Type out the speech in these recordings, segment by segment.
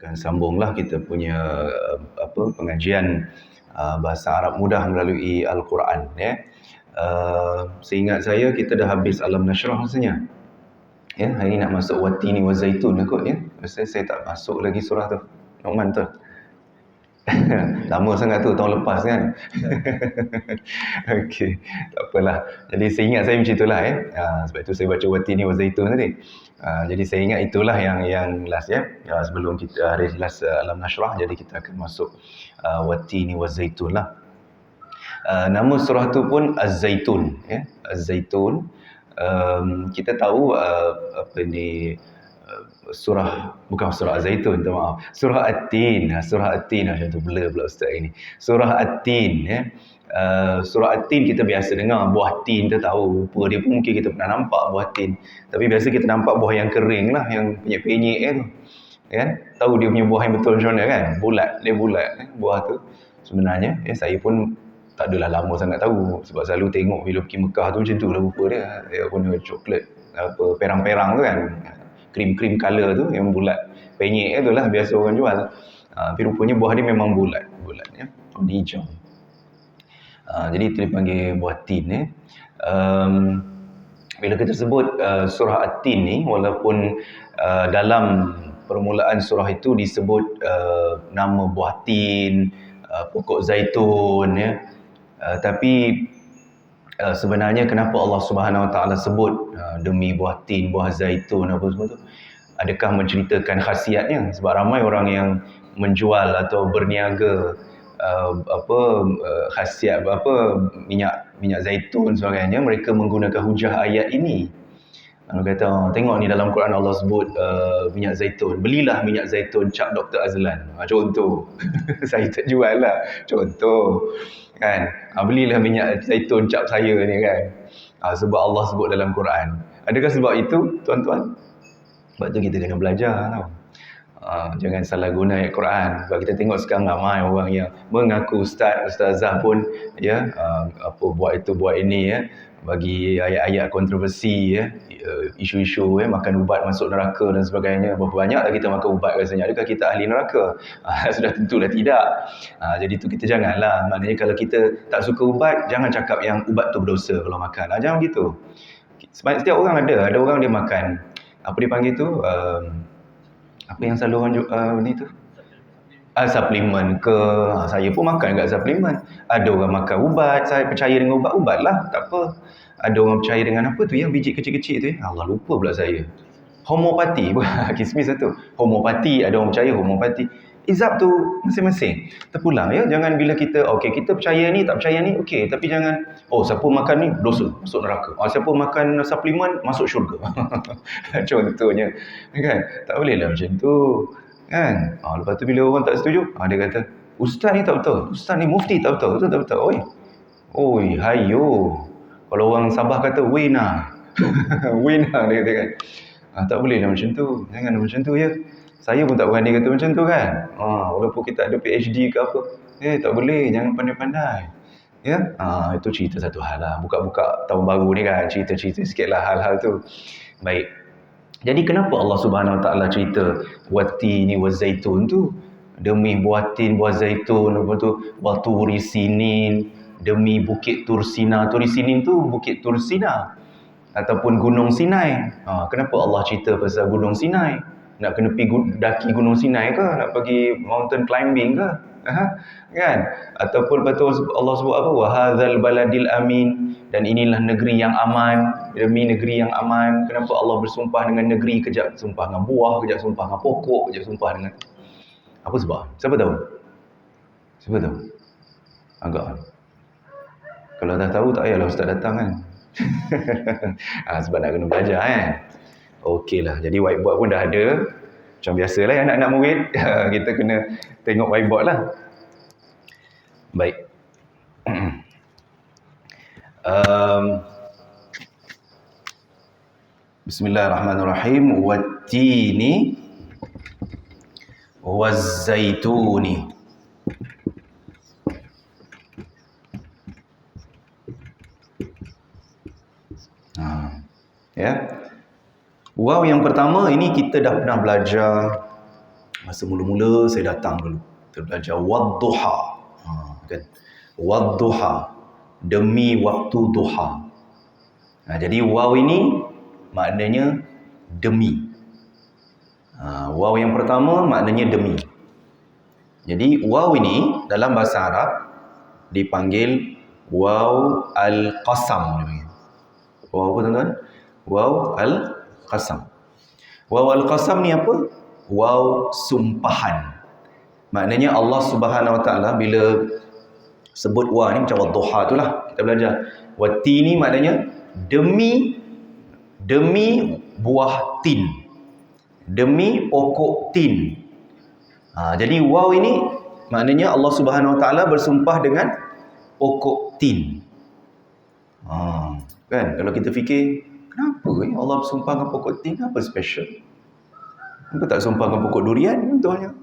dan sambunglah kita punya pengajian bahasa Arab mudah melalui Al-Quran ya. Seingat saya kita dah habis Alam Nashrah rasanya. Ya, hari ni nak masuk Watini wa Zaitun lah kot ya. Saya tak masuk lagi surah tu. Nu'man tu. Lama sangat tu, tahun lepas kan. Okey, tak apalah. Jadi seingat saya macam itulah ya. Sebab itu saya baca Watini wa Zaitun tadi. Jadi saya ingat itulah yang last ya. Sebelum kita hari last Alam Nashrah, jadi kita akan masuk Watini wa Zaitun lah. Nama surah tu pun Az-Zaitun ya. Az-Zaitun. Kita tahu bukan surah Az-Zaitun, maaf. Surah At-Tin. Surah At-Tin macam tu blur pula ustaz ini. Surah At-Tin ya. Surah At-Tin kita biasa dengar buah tin, kita tahu rupa dia pun mungkin kita pernah nampak buah tin. Tapi biasa kita nampak buah yang kering lah, yang penyek-penyek tu. Kan? Tahu dia punya buah yang betul macam mana kan? Dia bulat buah tu. Sebenarnya saya pun tak adalah lama sangat tahu, sebab selalu tengok bila pergi Mekah tu macam tu lah rupa dia. Dia guna coklat perang-perang tu kan, krim-krim color tu yang bulat penyek tu lah biasa orang jual. Tapi rupanya buah dia memang bulat ya, warna hijau. Jadi itu dipanggil buah tin ya. Bila kita sebut surah At-Tin ni, walaupun dalam permulaan surah itu disebut nama buah tin, pokok zaitun ya. Tapi sebenarnya kenapa Allah Subhanahu Wa Taala sebut demi buah tin, buah zaitun apa semua tu? Adakah menceritakan khasiatnya? Sebab ramai orang yang menjual atau berniaga khasiat minyak zaitun sebagainya, mereka menggunakan hujah ayat ini. Kalau kata tengok ni dalam Quran Allah sebut minyak zaitun, belilah minyak zaitun cap Dr. Azlan. Contoh. Saya tak jual lah. Contoh. Kan? Belilah minyak zaitun cap saya ni kan. Sebab Allah sebut dalam Quran. Adakah sebab itu tuan-tuan? Sebab tu kita kena belajar tau. Jangan salah guna ayat Quran. Sebab kita tengok sekarang ramai orang yang mengaku ustazah pun ya, buat itu buat ini ya, bagi ayat-ayat kontroversi ya, isu-isu ya, makan ubat masuk neraka dan sebagainya. Berapa banyaklah kita makan ubat rasanya? Adakah kita ahli neraka? Sudah tentulah tidak. Jadi tu kita janganlah. Maknanya kalau kita tak suka ubat, jangan cakap yang ubat tu berdosa kalau makan. Jangan gitu. Setiap orang ada orang dia makan apa dia panggil tu, apa yang selalu orang ni tu, suplemen ke. Saya pun makan kat suplemen. Ada orang makan ubat, saya percaya dengan ubat lah, tak apa. Ada orang percaya dengan apa tu yang biji kecil-kecil tu Allah lupa pula saya. Homopati, kismis satu. Homopati, ada orang percaya homopati. Izab tu masing-masing. Terpulang ya, jangan bila kita kita percaya ni, tak percaya ni, tapi jangan siapa makan ni dosa, masuk neraka. Siapa makan suplemen masuk syurga. Contohnya kan, tak boleh lah macam tu kan. Lepas tu bila orang tak setuju, dia kata ustaz ni tak betul, ustaz ni mufti tak betul, tak betul. Oi hayo, kalau orang Sabah kata wena. Wena dia kata kan. Tak boleh lah macam tu, jangan macam tu ya. Saya pun tak berani kata macam tu kan. Walaupun kita ada PhD ke apa, tak boleh, jangan pandai-pandai ya. Itu cerita satu hal lah, buka-buka tahun baru ni kan, cerita-cerita sikit lah hal-hal tu. Baik, jadi kenapa Allah Subhanahu Wa Taala cerita Watini wa Zaitun tu, demi buah tin, buah zaitun, apa tu, wa turi sinin, demi bukit Tursina. Turi sinin tu bukit Tursina ataupun Gunung Sinai. Kenapa Allah cerita pasal Gunung Sinai? Nak kena pergi daki Gunung Sinai ke? Nak pergi mountain climbing ke? Kan? Ataupun lepas Allah sebut apa? Wa hadzal baladil amin, dan inilah negeri yang aman, demi negeri yang aman. Kenapa Allah bersumpah dengan negeri, kejap sumpah dengan buah, kejap sumpah dengan pokok, kejap sumpah dengan apa sebab? Siapa tahu? Agak. Kalau dah tahu tak payahlah ustaz datang kan. Sebab nak kena belajar kan. Okeylah, jadi whiteboard pun dah ada. Macam biasalah ya, anak-anak murid. Kita kena tengok whiteboard lah. Baik. Bismillahirrahmanirrahim. Wattini wazzaituni. Ya. Waw yang pertama ini kita dah pernah belajar Masa mula-mula saya datang dulu, kita belajar wadduha. Kan? Wadduha, demi waktu duha. Jadi waw ini maknanya demi. Waw yang pertama maknanya demi. Jadi waw ini dalam bahasa Arab dipanggil waw al-qasam. Waw apa tuan-tuan? Waw al-qasam. Waw al-qasam ni apa? Waw sumpahan. Maknanya Allah Subhanahu Wa Taala bila sebut waw ni macam wadduha tu lah kita belajar. Wati ni maknanya demi buah tin, demi pokok tin. Jadi waw ini maknanya Allah Subhanahu Wa Taala bersumpah dengan pokok tin. Kan kalau kita fikir, kenapa Allah bersumpah dengan pokok tin? Apa special? Kenapa tak sumpah dengan pokok durian contohnya?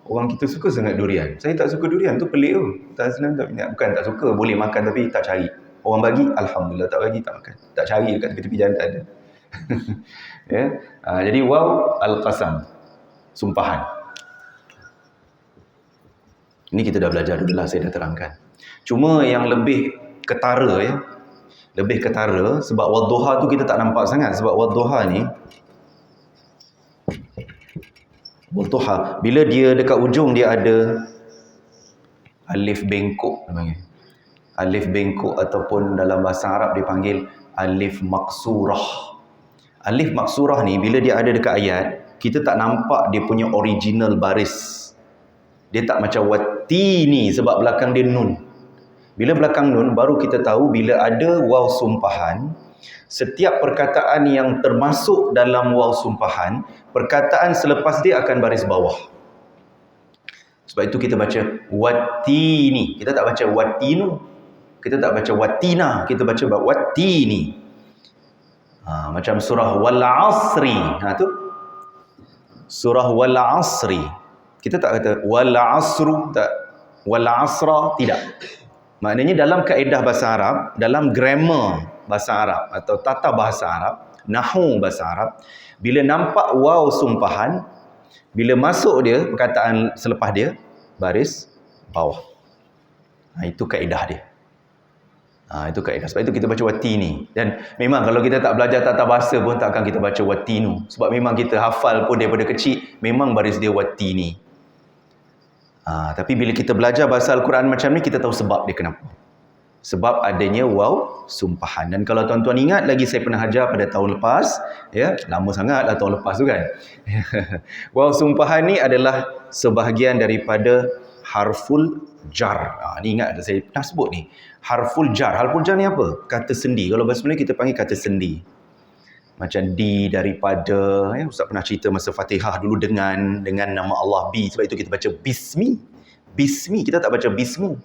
Orang kita suka sangat durian. Saya tak suka durian, tu pelik tu. Bukan tak suka, boleh makan tapi tak cari. Orang bagi, alhamdulillah, tak bagi tak makan. Tak cari dekat tepi-tepi jalan tak ada. Ya. Jadi waw al-qasam, sumpahan. Ini kita dah belajar dulu lah, saya dah terangkan. Cuma yang lebih ketara ya. Lebih ketara sebab wadduha tu kita tak nampak sangat sebab wadduha ni wadduha bila dia dekat ujung dia ada alif bengkok namanya. Alif bengkok ataupun dalam bahasa Arab dipanggil alif maksurah. Alif maksurah ni bila dia ada dekat ayat, kita tak nampak dia punya original baris. Dia tak macam wati ni sebab belakang dia nun. Bila belakang nun baru kita tahu bila ada waw sumpahan, setiap perkataan yang termasuk dalam waw sumpahan, perkataan selepas dia akan baris bawah. Sebab itu kita baca watini. Kita tak baca watinu. Kita tak baca watina. Kita baca watini. Macam surah wal asri. Tu. Surah wal asri. Kita tak kata wal asru, tak. Wal asra, tidak. Maknanya dalam kaedah bahasa Arab, dalam grammar bahasa Arab atau tata bahasa Arab, nahwu bahasa Arab, bila nampak waw sumpahan, bila masuk dia, perkataan selepas dia, baris bawah. Itu kaedah dia. Itu kaedah. Sebab itu kita baca wati ni. Dan memang kalau kita tak belajar tata bahasa pun takkan kita baca watinu. Sebab memang kita hafal pun daripada kecil, memang baris dia wati ni. Tapi bila kita belajar bahasa Al-Quran macam ni, kita tahu sebab dia kenapa. Sebab adanya waw sumpahan. Dan kalau tuan-tuan ingat lagi, saya pernah ajar pada tahun lepas, ya, lama sangat lah tahun lepas tu kan. Waw sumpahan ni adalah sebahagian daripada harful jar. Ni ingat saya pernah sebut ni. Harful jar. Harful jar ni apa? Kata sendi. Kalau bahasa Melayu kita panggil kata sendi. Macam di daripada, ya, Ustaz pernah cerita masa Fatihah dulu dengan nama Allah bi. Sebab itu kita baca bismi. Bismi. Kita tak baca bismu.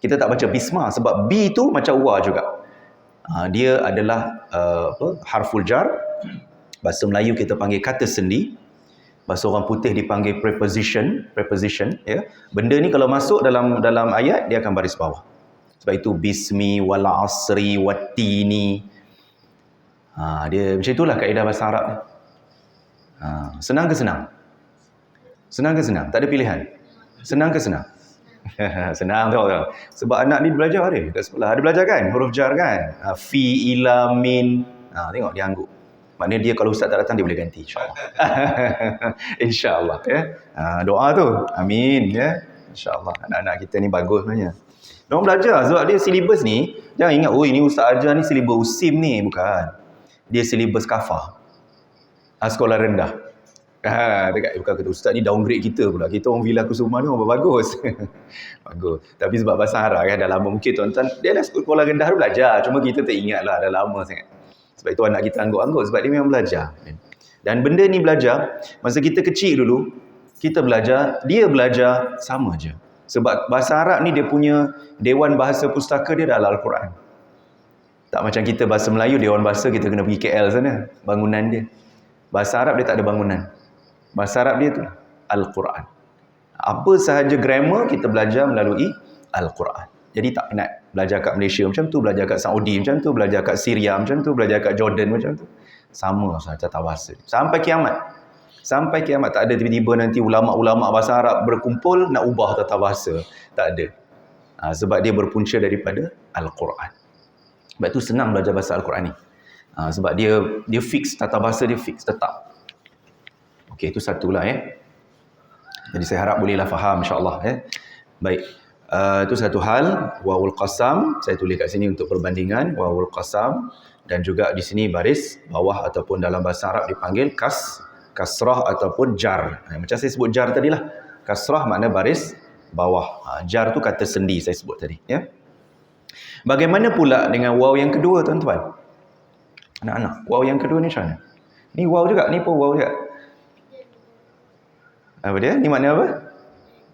Kita tak baca bisma. Sebab bi tu macam wa juga. Dia adalah harful jar. Bahasa Melayu kita panggil kata sendi. Bahasa orang putih dipanggil preposition. Preposition. Ya. Benda ni kalau masuk dalam ayat, dia akan baris bawah. Sebab itu bismi, wal asri, wattini. Dia macam itulah kaedah bahasa Arab ni. Senang ke senang? Senang ke senang? Tak ada pilihan. Senang ke senang? Senang tau. Sebab anak ni belajar dia kat sekolah. Ada belajar kan? Huruf jar kan? Fi, ila, min. Tengok dia angguk. Maknanya dia kalau ustaz tak datang dia boleh ganti, insya-Allah. InsyaAllah ya. Doa tu. Amin ya. InsyaAllah. Anak-anak kita ni bagus sebenarnya. Diorang belajar sebab dia silibus ni. Jangan ingat, ini ustaz ajar ni silibus USIM ni. Bukan. Dia silibus kafah. Sekolah rendah. Bukan kata ustaz ni downgrade kita pula. Kita orang Villa Kusuma ni orang bagus. Bagus. Tapi sebab bahasa Arab kan dah lama, mungkin tuan-tuan dia dah sekolah rendah tu belajar. Cuma kita tak ingat lah, dah lama sangat. Sebab itu anak kita angguk-angguk sebab dia memang belajar. Dan benda ni belajar masa kita kecil dulu, kita belajar, dia belajar sama je. Sebab bahasa Arab ni dia punya Dewan Bahasa Pustaka dia dalam Al-Quran. Tak macam kita bahasa Melayu, Dewan Bahasa kita kena pergi KL sana, bangunan dia. Bahasa Arab dia tak ada bangunan. Bahasa Arab dia tu Al-Quran. Apa sahaja grammar kita belajar melalui Al-Quran. Jadi tak penat belajar kat Malaysia macam tu, belajar kat Saudi macam tu, belajar kat Syria macam tu, belajar kat Jordan macam tu. Sama sahaja tata bahasa. Sampai kiamat. Sampai kiamat. Tak ada tiba-tiba nanti ulama-ulama bahasa Arab berkumpul nak ubah tata bahasa. Tak ada. Sebab dia berpunca daripada Al-Quran. Sebab itu senang belajar bahasa Al-Quran ni. Sebab dia fix, tata bahasa dia fix, tetap. Okey, itu satulah Jadi saya harap bolehlah faham insya-Allah Baik. Itu satu hal. Wawul qasam, saya tulis kat sini untuk perbandingan. Wawul qasam, dan juga di sini baris bawah ataupun dalam bahasa Arab dipanggil kasrah ataupun jar. Macam saya sebut jar tadilah. Kasrah makna baris bawah. Jar tu kata sendi saya sebut tadi. Bagaimana pula dengan waw yang kedua, tuan-tuan? Anak-anak, waw yang kedua ni macam mana? Ni waw juga, ni pun waw juga. Apa dia? Ni makna apa?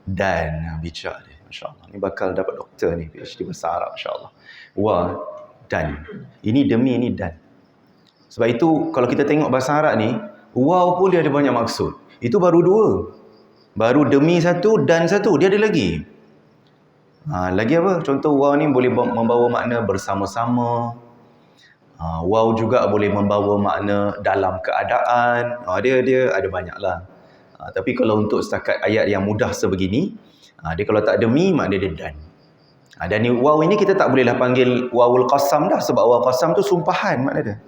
Dan. Bijak dia. Masya Allah. Ni bakal dapat doktor ni. PhD bahasa Arab insya Allah. Wa, dan. Ini demi, ini dan. Sebab itu kalau kita tengok bahasa Arab ni, waw pun dia ada banyak maksud. Itu baru dua. Baru demi satu, dan satu. Dia ada lagi. Lagi apa? Contoh waw ni boleh membawa makna bersama-sama. Waw juga boleh membawa makna dalam keadaan. Dia ada banyak lah. Tapi kalau untuk setakat ayat yang mudah sebegini, dia kalau tak demi, makna dia dan. Dan waw ini kita tak bolehlah panggil wawul qasam dah. Sebab waw qasam tu sumpahan makna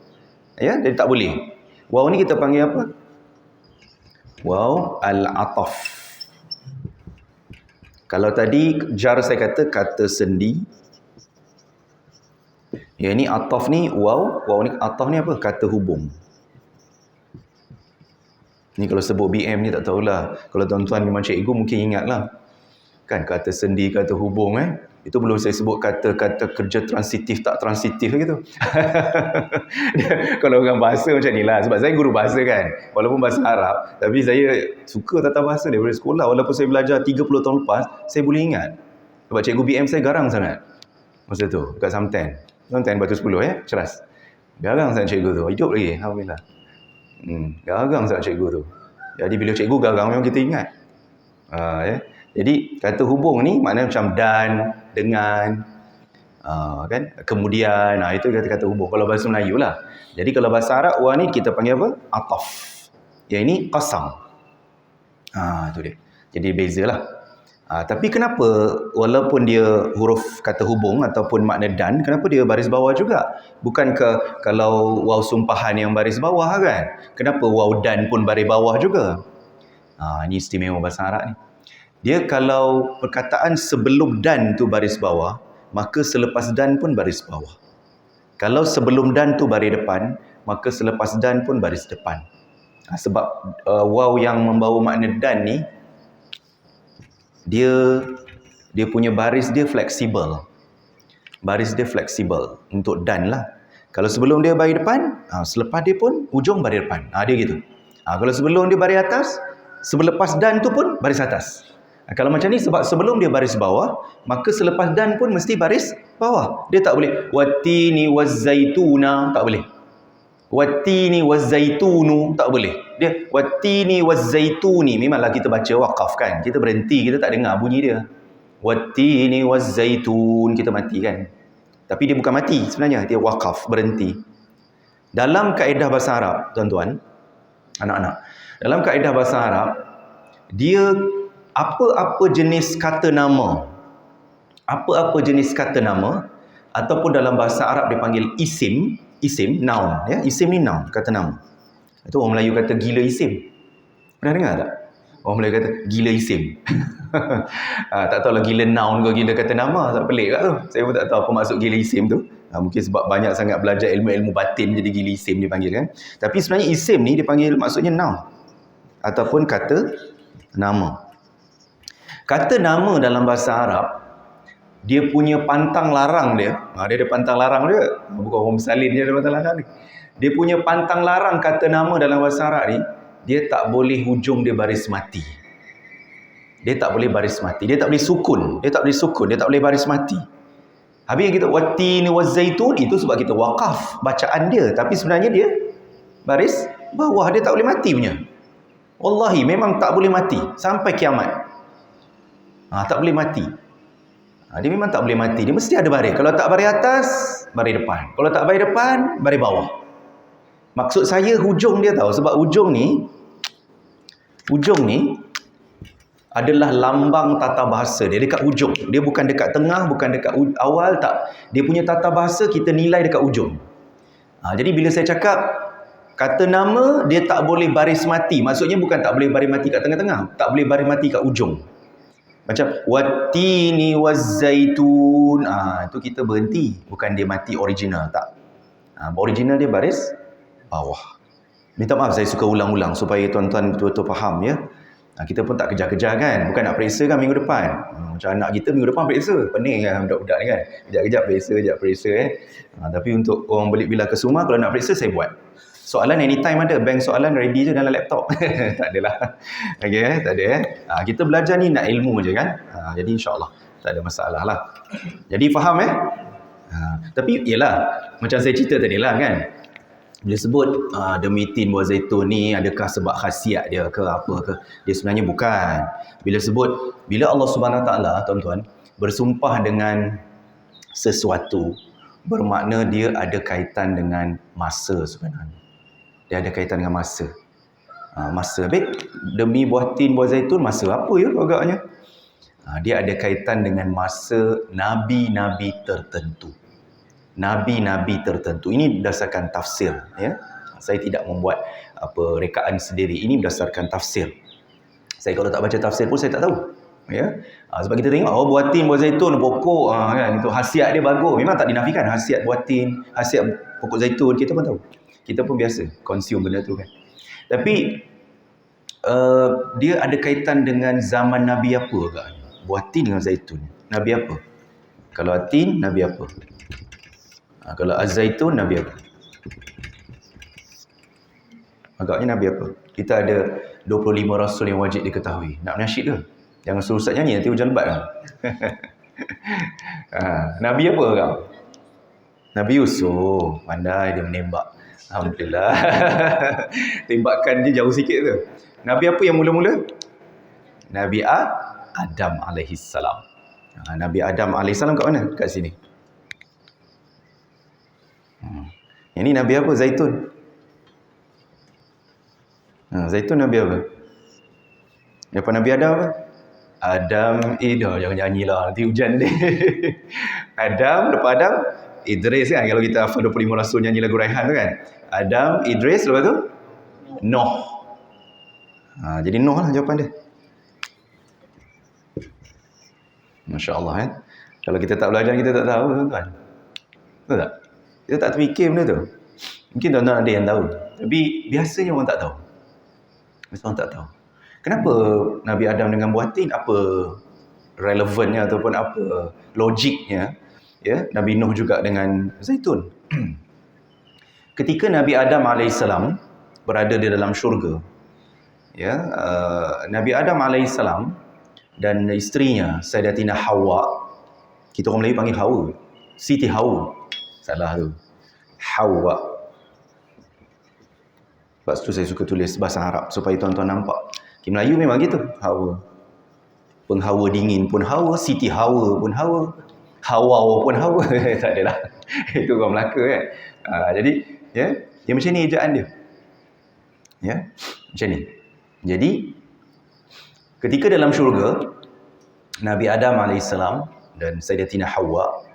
dia. Jadi tak boleh. Waw ni kita panggil apa? Waw al-ataf. Kalau tadi jar saya kata sendi. Yang ni ataf ni waw ni ataf ni apa? Kata hubung. Ni kalau sebut BM ni tak tahulah. Kalau tuan-tuan memang cikgu mungkin ingatlah. Kan kata sendi, kata hubung Itu belum saya sebut kata-kata kerja transitif tak transitif gitu. Kalau orang bahasa macam ni lah. Sebab saya guru bahasa kan. Walaupun bahasa Arab. Tapi saya suka tata bahasa daripada sekolah. Walaupun saya belajar 30 tahun lepas, saya boleh ingat. Sebab cikgu BM saya garang sangat. Masa tu, kat Samten. Samten Batu 10 Ceras. Garang sangat cikgu tu. Hidup lagi. Alhamdulillah. Garang sangat cikgu tu. Jadi bila cikgu garang memang kita ingat. Jadi kata hubung ni maknanya macam dan, dengan, kan, kemudian, itu kata-kata hubung kalau bahasa Melayu lah. Jadi kalau bahasa Arab wa ni kita panggil apa? Ataf. Yang ini qasam. Itu dia. Jadi bezalah. Tapi kenapa walaupun dia huruf kata hubung ataupun makna dan, kenapa dia baris bawah juga? Bukankah kalau waw sumpahan yang baris bawah kan? Kenapa waw dan pun baris bawah juga? Ini istimewa bahasa Arab ni. Dia kalau perkataan sebelum dan tu baris bawah, maka selepas dan pun baris bawah. Kalau sebelum dan tu baris depan, maka selepas dan pun baris depan. Sebab waw yang membawa makna dan ni, dia punya baris dia fleksibel. Baris dia fleksibel untuk dan lah. Kalau sebelum dia baris depan, selepas dia pun ujung baris depan. Dia gitu. Kalau sebelum dia baris atas, selepas dan tu pun baris atas. Kalau macam ni sebab sebelum dia baris bawah, maka selepas dan pun mesti baris bawah. Dia tak boleh wattini wazzaituna, tak boleh. Wattini wazzaitunu, tak boleh. Dia wattini wazzaituni, memanglah kita baca waqaf kan. Kita berhenti, kita tak dengar bunyi dia. Wattini wazzaitun, kita mati kan. Tapi dia bukan mati sebenarnya, dia waqaf, berhenti. Dalam kaedah bahasa Arab, tuan-tuan, anak-anak, dalam kaedah bahasa Arab, dia apa-apa jenis kata nama, ataupun dalam bahasa Arab dipanggil isim, noun. Isim ni noun, kata nama. Itu orang Melayu kata gila isim. Pernah dengar tak? Orang Melayu kata gila isim. Tak tahulah gila noun ke gila kata nama. Tak pelik tak tu? Saya pun tak tahu apa maksud gila isim tu. Mungkin sebab banyak sangat belajar ilmu-ilmu batin jadi gila isim dipanggil kan. Tapi sebenarnya isim ni dipanggil maksudnya noun. Ataupun kata nama. Kata nama dalam bahasa Arab, dia punya pantang larang dia. Dia ada pantang larang dia. Bukan orang bersalin je ada pantang larang ni. Dia punya pantang larang kata nama dalam bahasa Arab ni, dia tak boleh hujung dia baris mati. Dia tak boleh baris mati. Dia tak boleh sukun. Dia tak boleh baris mati. Habis yang kita wattini wazzaitun, itu sebab kita waqaf bacaan dia. Tapi sebenarnya dia baris bawah. Dia tak boleh mati punya. Wallahi memang tak boleh mati. Sampai kiamat. Tak boleh mati. Dia memang tak boleh mati. Dia mesti ada baris. Kalau tak baris atas, baris depan. Kalau tak baris depan, baris bawah. Maksud saya hujung dia tahu. Sebab hujung ni, Ujung ni adalah lambang tata bahasa dia dekat ujung. Dia bukan dekat tengah, bukan dekat awal, tak. Dia punya tata bahasa kita nilai dekat ujung. Jadi bila saya cakap kata nama, dia tak boleh baris mati. Maksudnya bukan tak boleh baris mati kat tengah-tengah, tak boleh baris mati kat ujung. Macam wattini wazzaitun. Itu kita berhenti, bukan dia mati original, tak. Original dia baris bawah. Minta maaf saya suka ulang-ulang supaya tuan-tuan betul-betul faham ya. Kita pun tak kejar-kejar kan. Bukan nak periksa kan minggu depan. Macam anak kita minggu depan periksa. Pening kan budak-budak ni kan. Kejap-kejap periksa, kejap periksa tapi untuk orang balik bilang ke semua, kalau nak periksa saya buat. Soalan anytime ada. Bank soalan ready je dalam laptop. Tak adalah. Okay, tak ada kita belajar ni nak ilmu je kan. Jadi insyaAllah tak ada masalah lah. Jadi faham tapi yelah, macam saya cerita tadi lah kan. Bila sebut demi tin buah zaitun ni, adakah sebab khasiat dia ke apa ke? Dia sebenarnya bukan. Bila Allah Subhanahu Wa Taala, tuan-tuan, bersumpah dengan sesuatu, bermakna dia ada kaitan dengan masa sebenarnya. Dia ada kaitan dengan masa. Masa. Demi buah tin buah zaitun, masa apa ya agaknya? Dia ada kaitan dengan masa nabi-nabi tertentu. Nabi-nabi tertentu. Ini berdasarkan tafsir ya. Saya tidak membuat rekaan sendiri. Ini berdasarkan tafsir. Saya kalau tak baca tafsir pun saya tak tahu ya. Sebab kita tengok buah tin buah zaitun pokok kan, itu khasiat dia bagus. Memang tak dinafikan khasiat buah tin, khasiat pokok zaitun, kita pun tahu. Kita pun biasa consume benda tu kan. Tapi dia ada kaitan dengan zaman nabi apa agaknya? Buah tin dengan zaitun. Nabi apa? Kalau tin, nabi apa? Kalau az-zaitun, nabi apa? Agaknya nabi apa? Kita ada 25 rasul yang wajib diketahui. Nak nasyid ke? Jangan suruh Ustaz nyanyi, nanti hujan lebat kan? Nabi apa kau? Nabi Yusuf. Pandai dia menembak. Alhamdulillah. Tembakan dia jauh sikit tu. Nabi apa yang mula-mula? Nabi Adam alaihissalam. Nabi Adam alaihissalam kat mana? Kat sini. Ini Nabi apa? Zaitun. Zaitun Nabi apa? Lepas Nabi Adam apa? Adam, jangan nyanyilah, nanti hujan deh. Adam, lepas Adam, Idris kan. Kalau kita hafal 25 rasul nyanyi lagu Raihan tu kan. Adam, Idris, lepas tu Noh. Jadi Noh lah jawapan dia. Masya Allah kan. Kalau kita tak belajar, kita tak tahu tuan-tuan. Betul tak? Kita tak terfikir benda tu. Mungkin tuan-tuan ada yang tahu. Tapi biasanya orang tak tahu. Biasanya orang tak tahu. Kenapa Nabi Adam dengan buah tin? Apa relevannya ataupun apa logiknya? Ya, Nabi Nuh juga dengan zaitun. Ketika Nabi Adam AS berada di dalam syurga, ya, Nabi Adam AS dan isterinya Sayyidatina Hawa, kita orang Melayu panggil Hawa, Siti Hawa, salah tu, Hawa. Sebab tu saya suka tulis bahasa Arab supaya tuan-tuan nampak. Di Melayu memang gitu, Hawa. Penghawa dingin pun Hawa, Siti Hawa pun Hawa, Hawa pun Hawa. Tak adalah. Itu orang Melaka kan. Jadi, ya, dia macam ni ejaan dia. Ya, macam ni. Jadi, ketika dalam syurga, Nabi Adam AS dan Sayyidatina Hawa,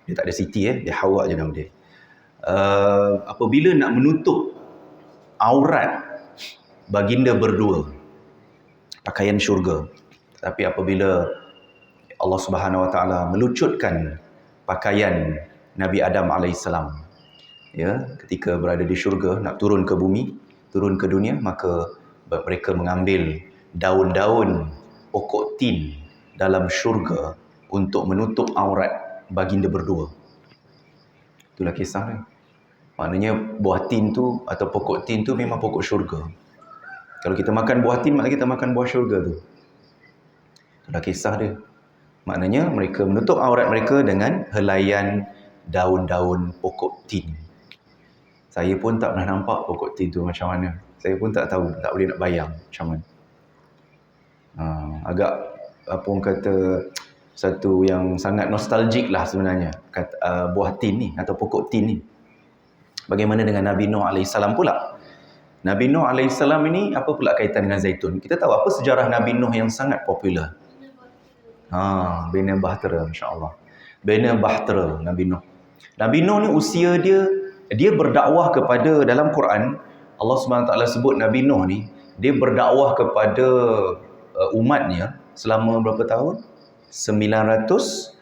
dia tak ada Siti dia Hawa je nama dia. Apabila nak menutup aurat baginda berdua, pakaian syurga. Tapi apabila Allah Subhanahu Wa Taala melucutkan pakaian Nabi Adam AS, ya, ketika berada di syurga nak turun ke bumi, turun ke dunia, maka mereka mengambil daun-daun pokok tin dalam syurga untuk menutup aurat baginda berdua. Itulah kisah dia. Maknanya buah tin tu atau pokok tin tu memang pokok syurga. Kalau kita makan buah tin, maknanya kita makan buah syurga tu. Itulah kisah dia. Maknanya mereka menutup aurat mereka dengan helaian daun-daun pokok tin. Saya pun tak pernah nampak pokok tin tu macam mana. Saya pun tak tahu, tak boleh nak bayang macam mana. Agak apa orang kata, satu yang sangat nostalgik lah sebenarnya, buah tin ni atau pokok tin ni. Bagaimana dengan Nabi Nuh AS pula? Nabi Nuh alaihissalam ini apa pula kaitan dengan zaitun? Kita tahu apa sejarah Nabi Nuh yang sangat popular? Bina Bahtera, insya-Allah. Bina Bahtera Nabi Nuh. Nabi Nuh ni usia dia berdakwah kepada, dalam Quran Allah SWT sebut Nabi Nuh ni dia berdakwah kepada umatnya selama berapa tahun? 950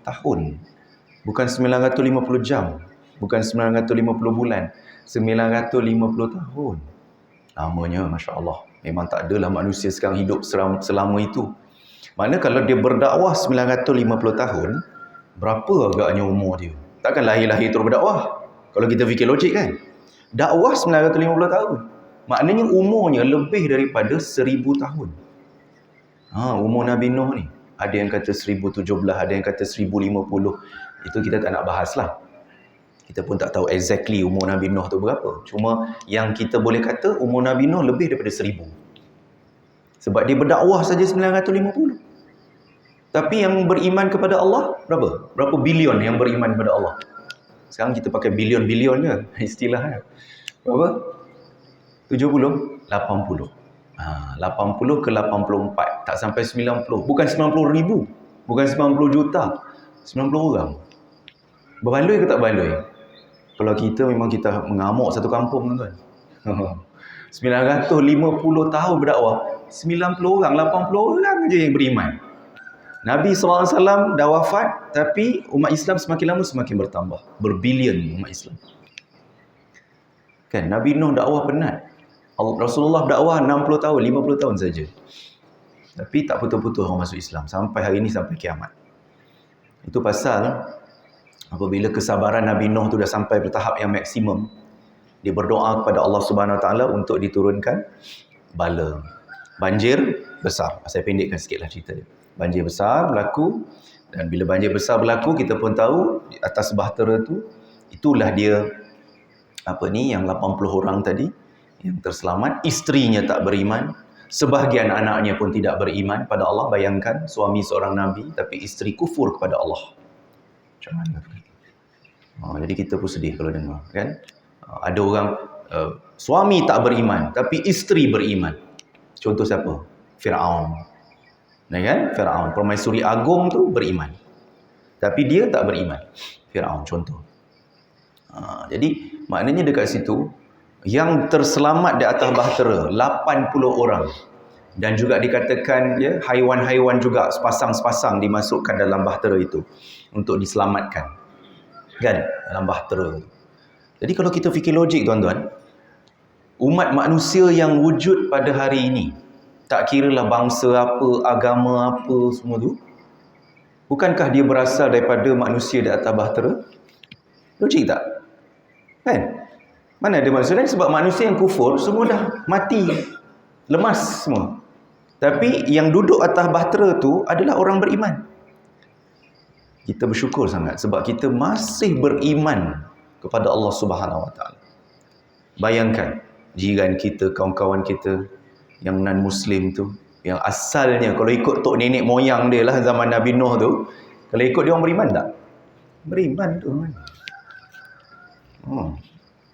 tahun. Bukan 950 jam, bukan 950 bulan, 950 tahun. Lamanya, Masya Allah. Memang tak adalah manusia sekarang hidup selama itu. Mana kalau dia berdakwah 950 tahun, berapa agaknya umur dia? Takkan lahir-lahir terus berdakwah. Kalau kita fikir logik kan. Dakwah 950 tahun. Maknanya umurnya lebih daripada 1000 tahun. Umur Nabi Nuh ni. Ada yang kata 1017, ada yang kata 1050. Itu kita tak nak bahas lah. Kita pun tak tahu exactly umur Nabi Nuh tu berapa. Cuma yang kita boleh kata umur Nabi Nuh lebih daripada 1000. Sebab dia berdakwah saja 950. Tapi yang beriman kepada Allah berapa? Berapa bilion yang beriman kepada Allah? Sekarang kita pakai bilion-bilion je istilahnya. Berapa? 70? 80. 80 ke 84. Tak sampai 90. Bukan 90 ribu. Bukan 90 juta. 90 orang. Berbaloi ke tak berbaloi? Kalau kita memang kita mengamuk satu kampung tuan. 950 tahun berdakwah. 90 orang, 80 orang je yang beriman. Nabi SAW dah wafat, tapi umat Islam semakin lama semakin bertambah. Berbilion umat Islam. Kan, Nabi Nuh dakwah penat. Rasulullah dakwah 60 tahun, 50 tahun saja. Tapi tak putus-putus orang masuk Islam. Sampai hari ini, sampai kiamat. Itu pasal apabila kesabaran Nabi Nuh tu dah sampai pada tahap yang maksimum, dia berdoa kepada Allah Subhanahu Wa Taala untuk diturunkan bala. Banjir besar. Saya pendekkan sikitlah cerita dia. Banjir besar berlaku, dan bila banjir besar berlaku, kita pun tahu di atas bahtera tu, itulah dia yang 80 orang tadi yang terselamat. Isterinya tak beriman, sebahagian anaknya pun tidak beriman pada Allah. Bayangkan suami seorang nabi tapi isteri kufur kepada Allah. Macam mana? Jadi kita pun sedih kalau dengar kan. Ada orang suami tak beriman tapi isteri beriman. Contoh siapa? Firaun. Nah kan? Firaun, permaisuri agung tu beriman. Tapi dia tak beriman. Firaun contoh. Jadi maknanya dekat situ yang terselamat di atas bahtera 80 orang. Dan juga dikatakan haiwan-haiwan juga sepasang-sepasang dimasukkan dalam bahtera itu untuk diselamatkan. Kan? Dalam bahtera. Jadi kalau kita fikir logik tuan-tuan, umat manusia yang wujud pada hari ini, tak kiralah bangsa apa, agama apa, semua tu, bukankah dia berasal daripada manusia di atas bahtera? Logik tak? Kan? Mana ada manusia lain? Sebab manusia yang kufur semua dah mati, lemas semua. Tapi yang duduk atas bahtera tu adalah orang beriman. Kita bersyukur sangat sebab kita masih beriman kepada Allah Subhanahu Wa Taala. Bayangkan jiran kita, kawan-kawan kita yang non-Muslim tu, yang asalnya kalau ikut tok nenek moyang dia lah zaman Nabi Nuh tu, kalau ikut dia orang beriman tak? Beriman tu.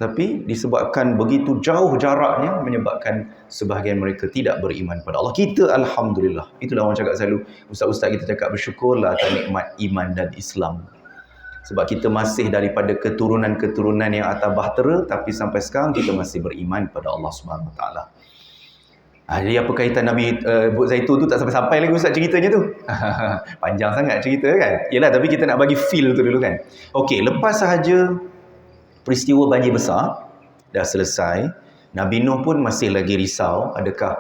Tapi disebabkan begitu jauh jaraknya, menyebabkan sebahagian mereka tidak beriman pada Allah. Kita Alhamdulillah. Itulah orang cakap selalu, ustaz-ustaz kita cakap bersyukurlah atas nikmat iman dan Islam. Sebab kita masih daripada keturunan-keturunan yang atas bahtera, tapi sampai sekarang kita masih beriman pada Allah Subhanahu Wa Taala. Jadi apa kaitan Nabi Buk Zaitun tu tak sampai-sampai lagi ustaz ceritanya tu. Panjang sangat cerita kan. Yalah, tapi kita nak bagi feel tu dulu kan. Okey, lepas sahaja peristiwa banjir besar dah selesai, Nabi Nuh pun masih lagi risau, adakah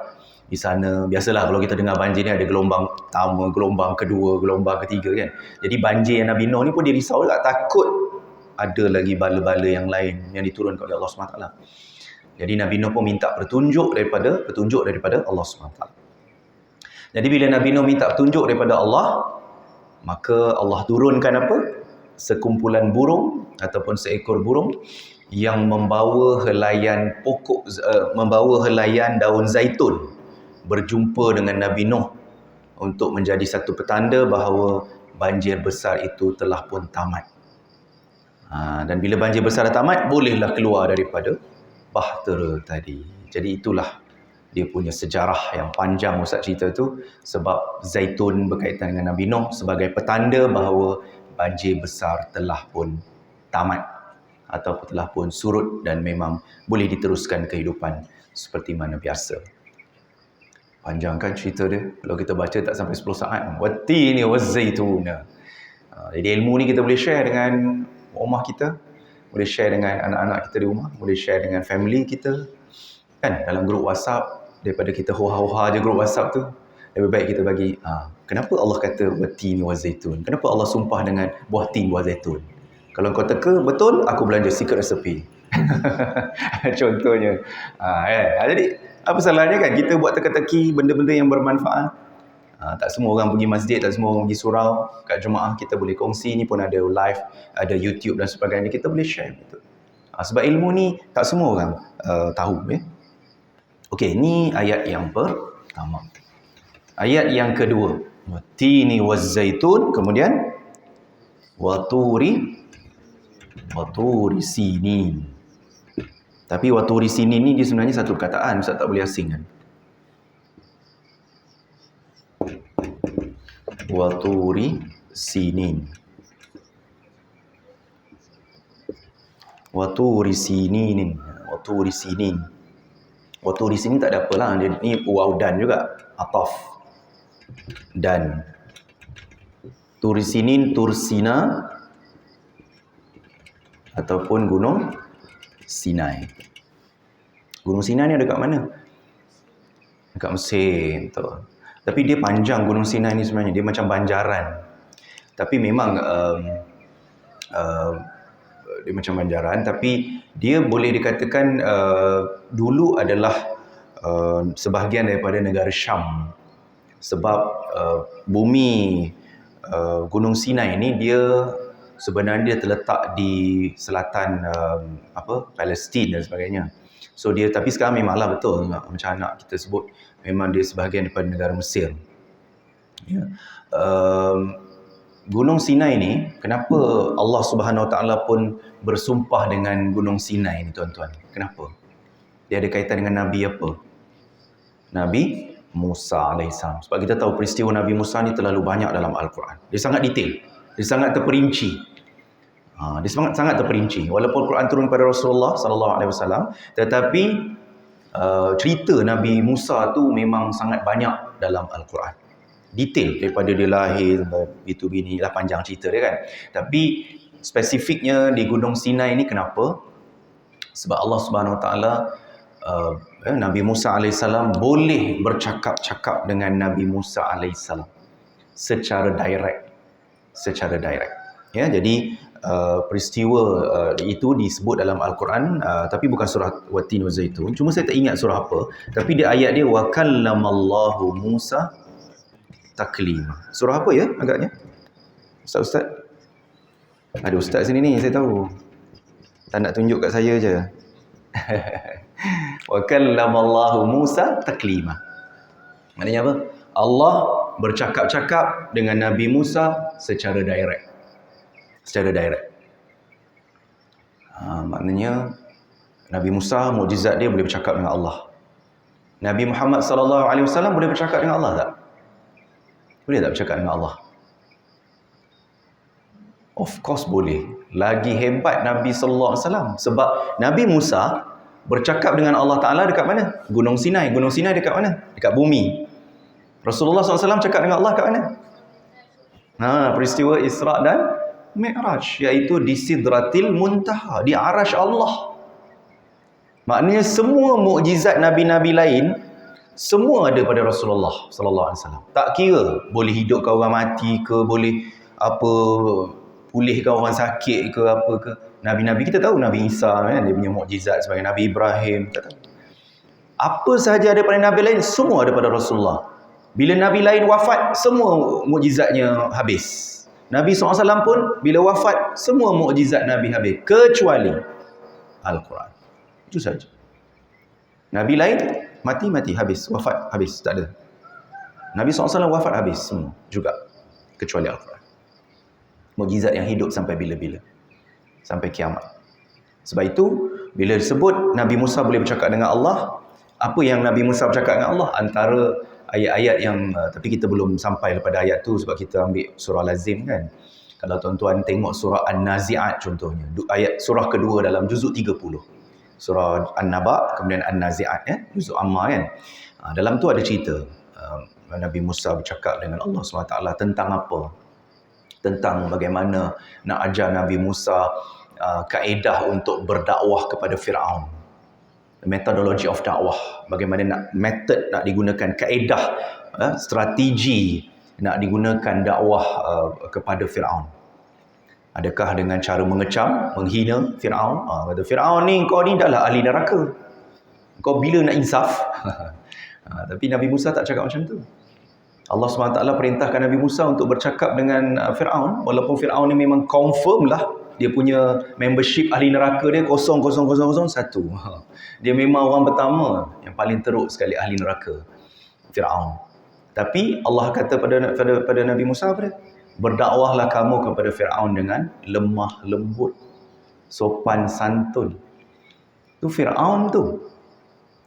di sana, biasalah kalau kita dengar banjir ni ada gelombang pertama, gelombang kedua, gelombang ketiga kan. Jadi banjir yang Nabi Nuh ni pun dia risau tak, takut ada lagi bala-bala yang lain yang diturunkan oleh Allah SWT. Jadi Nabi Nuh pun minta petunjuk daripada Allah SWT. Jadi bila Nabi Nuh minta petunjuk daripada Allah, maka Allah turunkan apa? Sekumpulan burung ataupun seekor burung yang membawa helaian membawa helaian daun zaitun berjumpa dengan Nabi Nuh untuk menjadi satu petanda bahawa banjir besar itu telah pun tamat. Dan bila banjir besar dah tamat, bolehlah keluar daripada bahtera tadi. Jadi itulah dia punya sejarah yang panjang Ustaz cerita tu, sebab zaitun berkaitan dengan Nabi Nuh sebagai petanda bahawa banjir besar telah pun tamat atau telah pun surut dan memang boleh diteruskan kehidupan seperti mana biasa. Panjang kan cerita dia. Kalau kita baca tak sampai 10 saat. Wattini wazzaituna. Jadi ilmu ni kita boleh share dengan rumah kita, boleh share dengan anak-anak kita di rumah, boleh share dengan family kita. Kan dalam grup WhatsApp, daripada kita hoha-hoha je grup WhatsApp tu, lebih baik kita bagi, kenapa Allah kata wattini wazaitun? Kenapa Allah sumpah dengan buah tin buah zaitun? Kalau kau teka, betul, aku belanja secret recipe. Contohnya. Jadi, apa salahnya kan kita buat teka-teki benda-benda yang bermanfaat. Tak semua orang pergi masjid, tak semua orang pergi surau. Kat Jumaat kita boleh kongsi, ni pun ada live, ada YouTube dan sebagainya. Kita boleh share. Betul. Sebab ilmu ni tak semua orang tahu. Okey, ni ayat yang pertama. Ayat yang kedua. Watini wazzaitun, kemudian waturi sinin. Tapi waturi sinin ni dia sebenarnya satu perkataan, Ustaz tak boleh asingkan. Waturi sinin. Waturi sinin. Waturi sinin. Waturi sinin tak ada apalah. Dia ni waw dan juga. Ataf. Dan. Turi sinin, Tursina. Ataupun Gunung Sinai. Gunung Sinai ni ada kat mana? Dekat Mesir. Betul. Tapi dia panjang Gunung Sinai ni sebenarnya. Dia macam banjaran. Tapi memang dia macam banjaran. Tapi dia boleh dikatakan dulu adalah sebahagian daripada negara Syam. Sebab bumi Gunung Sinai ni dia sebenarnya dia terletak di selatan Palestin dan sebagainya. So dia, tapi sekarang memanglah betul macam anak kita sebut, memang dia sebahagian daripada negara Mesir. Ya. Gunung Sinai ni, kenapa Allah Subhanahu Wa Taala pun bersumpah dengan Gunung Sinai ni tuan-tuan? Kenapa? Dia ada kaitan dengan Nabi apa? Nabi Musa alaihissalam. Sebab kita tahu peristiwa Nabi Musa ni terlalu banyak dalam Al-Quran. Dia sangat detail. Dia sangat terperinci. Dia sangat terperinci. Walaupun Quran turun pada Rasulullah sallallahu alaihi wasallam, tetapi cerita Nabi Musa tu memang sangat banyak dalam Al-Quran. Detail daripada dia lahir itu bini lah, panjang cerita dia kan. Tapi spesifiknya di Gunung Sinai ni kenapa? Sebab Allah Subhanahu Wa Taala Nabi Musa alaihissalam boleh bercakap-cakap dengan Nabi Musa alaihissalam secara direct. Ya, jadi peristiwa itu disebut dalam Al-Quran, tapi bukan surah Wattin wa Zaitun. Cuma saya tak ingat surah apa. Tapi dia ayat dia wa kallamallahu Musa taklima. Surah apa ya agaknya? Ustaz? Ada ustaz sini ni, saya tahu. Tak nak tunjuk kat saya je. Wa kallamallahu Musa taklima. Maknanya apa? Allah bercakap-cakap dengan Nabi Musa secara direct. Maknanya Nabi Musa, mukjizat dia boleh bercakap dengan Allah. Nabi Muhammad sallallahu alaihi wasallam boleh bercakap dengan Allah tak? Boleh tak bercakap dengan Allah? Of course boleh. Lagi hebat Nabi sallallahu alaihi wasallam, sebab Nabi Musa bercakap dengan Allah Taala dekat mana? Gunung Sinai. Gunung Sinai dekat mana? Dekat bumi. Rasulullah SAW cakap dengan Allah kat mana? Peristiwa Isra' dan Mi'raj, iaitu di Sidratil Muntaha, di Arash Allah. Maknanya semua mukjizat nabi-nabi lain semua ada pada Rasulullah sallallahu alaihi wasallam. Tak kira boleh hidupkan orang mati ke, boleh apa, pulihkan orang sakit ke, apa ke. Nabi-nabi kita tahu, Nabi Isa kan, dia punya mukjizat sebagai Nabi Ibrahim. Kita tahu. Apa sahaja ada pada nabi lain, semua ada pada Rasulullah. Bila Nabi lain wafat, semua mukjizatnya habis. Nabi SAW pun bila wafat, semua mukjizat Nabi habis. Kecuali Al-Quran. Itu saja. Nabi lain, mati, habis. Wafat, habis. Tak ada. Nabi SAW wafat, habis semua juga. Kecuali Al-Quran. Mukjizat yang hidup sampai bila-bila. Sampai kiamat. Sebab itu, bila disebut Nabi Musa boleh bercakap dengan Allah, apa yang Nabi Musa bercakap dengan Allah? Antara ayat-ayat yang tapi kita belum sampai kepada ayat tu sebab kita ambil surah Lazim kan. Kalau tuan-tuan tengok surah An-Nazi'at contohnya, ayat surah kedua dalam juzuk 30. Surah An-Naba, kemudian An-Nazi'at, juzuk Amma kan. Dalam tu ada cerita Nabi Musa bercakap dengan Allah SWT tentang apa? Tentang bagaimana nak ajar Nabi Musa kaedah untuk berdakwah kepada Fir'aun. Methodology of dakwah. Bagaimana method nak digunakan, kaedah, strategi nak digunakan dakwah kepada Fir'aun. Adakah dengan cara mengecam, menghina Fir'aun? Kata Fir'aun ni, kau ni dah lah ahli neraka. Kau bila nak insaf? Tapi Nabi Musa tak cakap macam tu. Allah SWT perintahkan Nabi Musa untuk bercakap dengan Fir'aun, walaupun Fir'aun ni memang confirm lah dia punya membership ahli neraka dia 0,0001. Dia memang orang pertama yang paling teruk sekali ahli neraka, Fir'aun. Tapi Allah kata pada Nabi Musa apa dia? Berdakwahlah kamu kepada Fir'aun dengan lemah lembut, sopan santun. Tu Fir'aun tu.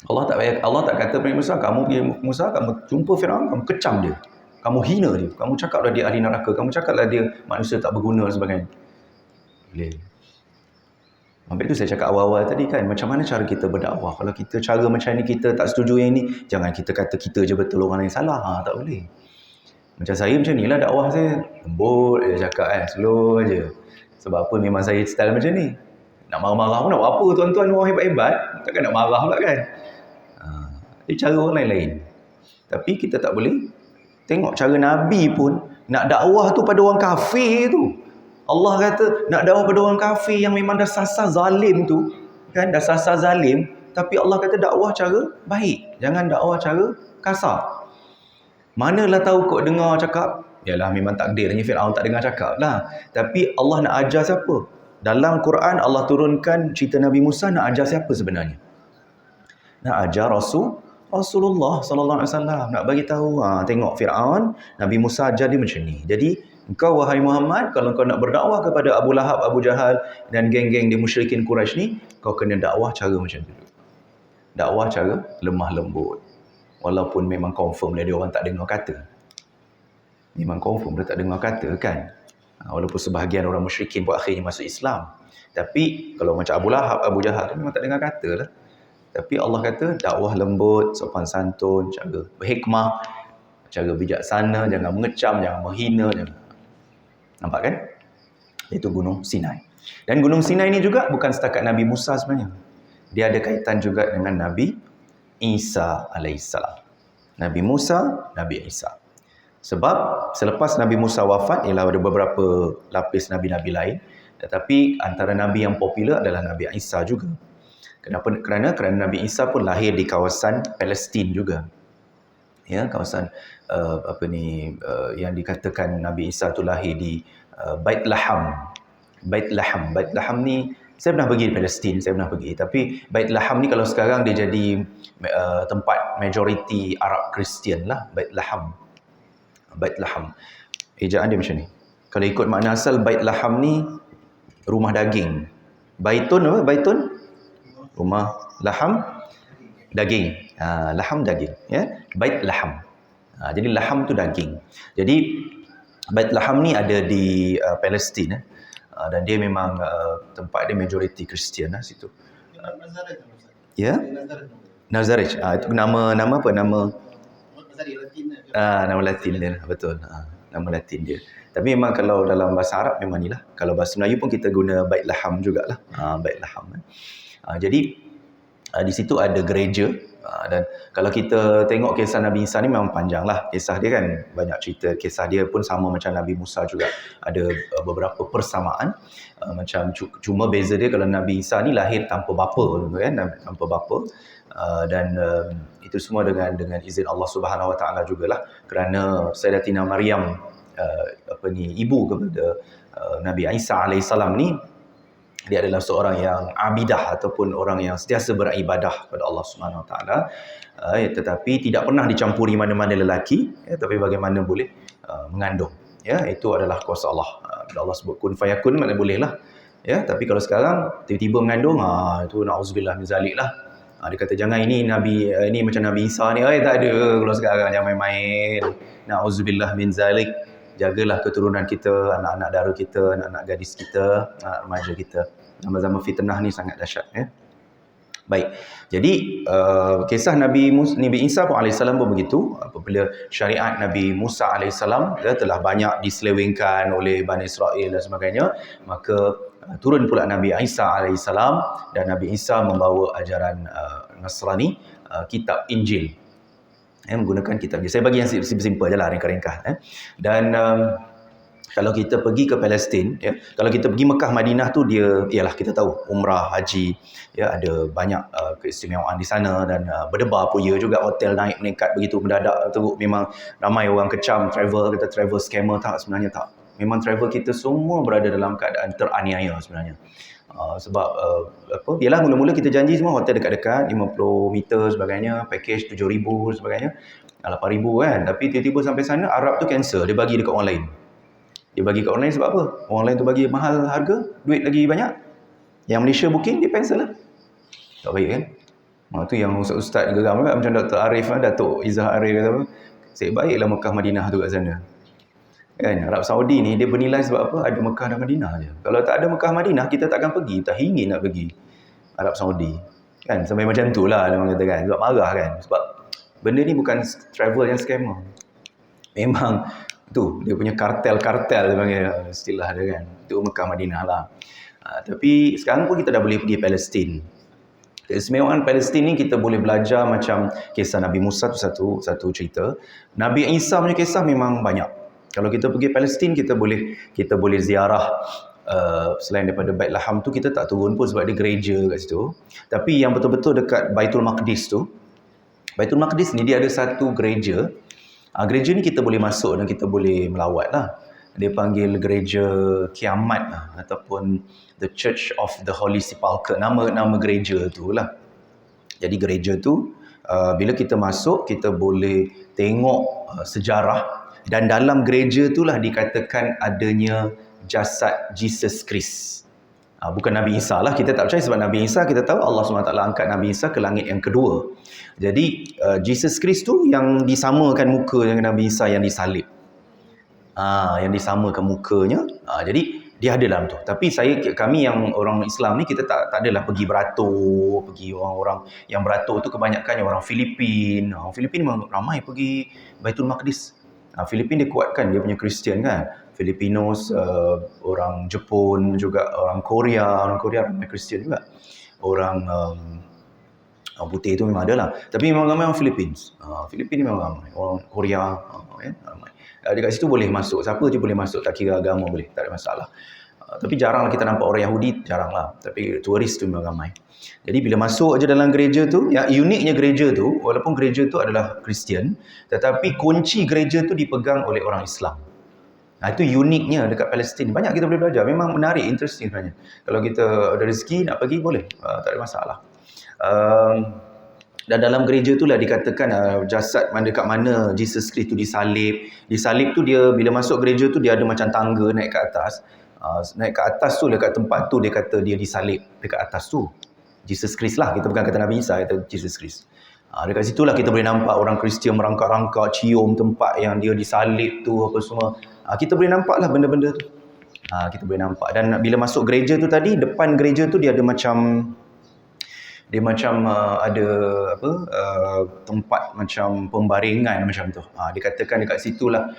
Allah tak kata kepada Musa, kamu jumpa Fir'aun, kamu kecam dia. Kamu hina dia. Kamu cakaplah dia ahli neraka. Kamu cakaplah dia manusia tak berguna dan sebagainya. Boleh. Sampai tu saya cakap awal-awal tadi kan, macam mana cara kita berdakwah. Kalau kita cara macam ni kita tak setuju yang ni, jangan kita kata kita je betul, orang lain salah. Tak boleh. Macam saya macam ni lah dakwah saya. Lembut je cakap slow je. Sebab apa, memang saya style macam ni. Nak marah-marah pun nak buat apa tuan-tuan, orang hebat-hebat. Takkan nak marah pula kan. Jadi cara orang lain-lain. Tapi kita tak boleh. Tengok cara Nabi pun nak dakwah tu pada orang kafir tu. Allah kata nak dakwah pada orang kafir yang memang dah sasar zalim tu. Kan, dah sasar zalim. Tapi Allah kata dakwah cara baik. Jangan dakwah cara kasar. Manalah tahu kau dengar cakap. Yalah memang takdirnya Fir'aun tak dengar cakap lah. Tapi Allah nak ajar siapa? Dalam Quran Allah turunkan cerita Nabi Musa nak ajar siapa sebenarnya? Nak ajar Rasulullah sallallahu alaihi wasallam, nak bagi tahu tengok Firaun, Nabi Musa ajar dia macam ni. Jadi engkau wahai Muhammad, kalau kau nak berdakwah kepada Abu Lahab, Abu Jahal dan geng-geng di musyrikin Quraisy ni, kau kena dakwah cara macam tu. Dakwah cara lemah lembut. Walaupun memang confirm dia orang tak dengar kata. Memang confirm dia tak dengar kata kan. Walaupun sebahagian orang musyrikin buat akhirnya masuk Islam. Tapi kalau macam Abu Lahab, Abu Jahal memang tak dengar kata lah. Tapi Allah kata dakwah lembut, sopan santun, cara berhikmah, cara bijaksana, jangan mengecam, jangan menghina. Nampak kan? Itu Gunung Sinai. Dan Gunung Sinai ni juga bukan setakat Nabi Musa sebenarnya. Dia ada kaitan juga dengan Nabi Isa alaihissalam. Nabi Musa, Nabi Isa. Sebab selepas Nabi Musa wafat, ialah ada beberapa lapis Nabi-Nabi lain. Tetapi antara Nabi yang popular adalah Nabi Isa juga. Kenapa? Kerana Nabi Isa pun lahir di kawasan Palestin juga. Ya, kawasan yang dikatakan Nabi Isa tu lahir di Bait Laham. Bait Laham ni saya pernah pergi di Palestin, saya pernah pergi. Tapi Bait Laham ni kalau sekarang dia jadi tempat majoriti Arab Kristian lah, Bait Laham. Bait Laham. Ejaan dia macam ni. Kalau ikut makna asal Bait Laham ni rumah daging. Baitun apa? Baitun? Rumah, laham daging. Laham daging, ya. Bait Laham. Jadi laham tu daging. Jadi Bait Laham ni ada di Palestin, dan dia memang tempat dia majoriti Kristian lah situ. Ya. Nazareth. Itu nama apa? Nama Latin dia, betul. Nama Latin dia. Tapi memang kalau dalam bahasa Arab memang inilah. Kalau bahasa Melayu pun kita guna Bait Laham jugalah. Bait Laham. Jadi di situ ada gereja. Dan kalau kita tengok kisah Nabi Isa ni memang panjang lah. Kisah dia kan banyak cerita. Kisah dia pun sama macam Nabi Musa juga. Ada beberapa persamaan. Macam cuma beza dia kalau Nabi Isa ni lahir tanpa bapa kan, tanpa bapa. Dan itu semua dengan izin Allah Subhanahu Wa Taala jugalah, kerana Sayyidatina Maryam ibu kepada Nabi Isa alaihissalam ni, dia adalah seorang yang abidah ataupun orang yang sentiasa beribadah kepada Allah Subhanahu Wa Taala, tetapi tidak pernah dicampuri mana-mana lelaki, tapi bagaimana boleh mengandung, ya, itu adalah kuasa Allah. Bila Allah sebut kun fayakun, mana bolehlah Ya, tapi kalau sekarang tiba-tiba mengandung, itu na'udzubillah min zalik lah. Dia kata jangan ini Nabi ini macam Nabi Isa ni. Tak ada kalau sekarang, jangan main-main. Na'udzubillah min zalik. Jagalah keturunan kita, anak-anak dara kita, anak-anak gadis kita, anak remaja kita. Zaman-zaman fitnah ni sangat dahsyat ya. Baik. Jadi kisah Nabi Isa pun alaihissalam pun begitu. Apabila syariat Nabi Musa alaihissalam telah banyak diselewengkan oleh Bani Israel dan sebagainya, maka turun pula Nabi Isa alaihissalam, dan Nabi Isa membawa ajaran Nasrani, kitab Injil. Menggunakan kitab Injil. Saya bagi yang simple je lah, ringkas-ringkas. Dan kalau kita pergi ke Palestin, ya, kalau kita pergi Mekah Madinah tu, dia ialah kita tahu umrah, haji, ya, ada banyak keistimewaan di sana, dan berdebar pun ya juga, hotel naik meningkat begitu mendadak tu. Memang ramai orang kecam travel, kata travel scammer. Tak, sebenarnya tak. Memang travel kita semua berada dalam keadaan teraniaya sebenarnya. Sebab ialah mula-mula kita janji semua hotel dekat-dekat 50 meter sebagainya, package 7,000 sebagainya, 8,000 kan. Tapi tiba-tiba sampai sana Arab tu cancel, dia bagi dekat orang lain. Dia bagi kat orang lain sebab apa? Orang lain tu bagi mahal harga, duit lagi banyak. Yang Malaysia booking, dia cancel lah. Tak baik kan? Tu yang ustaz-ustaz geram kan? Macam Dr. Arif, Datuk Izzah Arif kata apa? Saya baiklah Mekah Madinah tu kat sana. Kan? Arab Saudi ni dia bernilai sebab apa? Ada Mekah dan Madinah je. Kalau tak ada Mekah Madinah, kita takkan pergi. Tak ingin nak pergi Arab Saudi. Kan? Sampai macam tu lah dia kata kan. Sebab marah kan? Sebab benda ni bukan travel yang scammer. Memang tu dia punya kartel dia panggil istilah dia kan. Itu Mekah Madinah lah. Tapi sekarang pun kita dah boleh pergi Palestin. Keistimewaan Palestin ni kita boleh belajar macam kisah Nabi Musa tu satu cerita. Nabi Isa punya kisah memang banyak. Kalau kita pergi Palestin, kita boleh ziarah selain daripada Bait Laham tu, kita tak turun pun sebab ada gereja kat situ. Tapi yang betul-betul dekat Baitul Maqdis tu, Baitul Maqdis ni dia ada satu gereja. Gereja ni kita boleh masuk dan kita boleh melawat lah. Dia panggil gereja Kiamat lah, ataupun The Church of the Holy Sepulchre. Nama gereja tu lah. Jadi gereja tu, bila kita masuk, kita boleh tengok sejarah. Dan dalam gereja tu lah dikatakan adanya jasad Jesus Christ. Bukan Nabi Isa lah. Kita tak percaya sebab Nabi Isa, kita tahu Allah SWT angkat Nabi Isa ke langit yang kedua. Jadi Jesus Christ tu yang disamakan muka dengan Nabi Isa yang disalib. Yang disamakan mukanya. Jadi dia ada dalam tu. Tapi kami yang orang Islam ni, kita tak adalah pergi beratur. Pergi orang-orang yang beratur tu kebanyakan orang Filipin. Orang Filipin memang ramai pergi Baitul Maqdis. Filipin dia kuatkan dia punya Kristian kan. Filipinos, orang Jepun juga, orang Korea ramai Kristian juga. Orang putih tu memang ada lah. Tapi memang ramai orang Philippines. Filipin ni memang ramai. Orang Korea ramai. Dekat situ boleh masuk. Siapa je boleh masuk. Tak kira agama boleh. Tak ada masalah. Tapi jarang kita nampak orang Yahudi. Jarang lah. Tapi turis tu memang ramai. Jadi bila masuk aja dalam gereja tu, yang uniknya gereja tu, walaupun gereja tu adalah Kristian, tetapi kunci gereja tu dipegang oleh orang Islam. Itu uniknya dekat Palestin. Banyak kita boleh belajar. Memang menarik, interesting sebenarnya. Kalau kita ada rezeki nak pergi, boleh. Tak ada masalah. Dan dalam gereja tu lah dikatakan jasad dekat mana Jesus Christ tu disalib. Disalib tu dia, bila masuk gereja tu dia ada macam tangga naik ke atas. Naik ke atas tu, dekat tempat tu dia kata dia disalib. Dekat atas tu Jesus Christ lah. Kita bukan kata Nabi Isa, kata Jesus Christ. Dekat situ lah kita boleh nampak orang Kristian merangkak-rangkak, cium tempat yang dia disalib tu apa semua. Kita boleh nampak lah benda-benda tu. Kita boleh nampak. Dan bila masuk gereja tu tadi, depan gereja tu dia ada macam ada tempat macam pembaringan macam tu. Dikatakan dekat situlah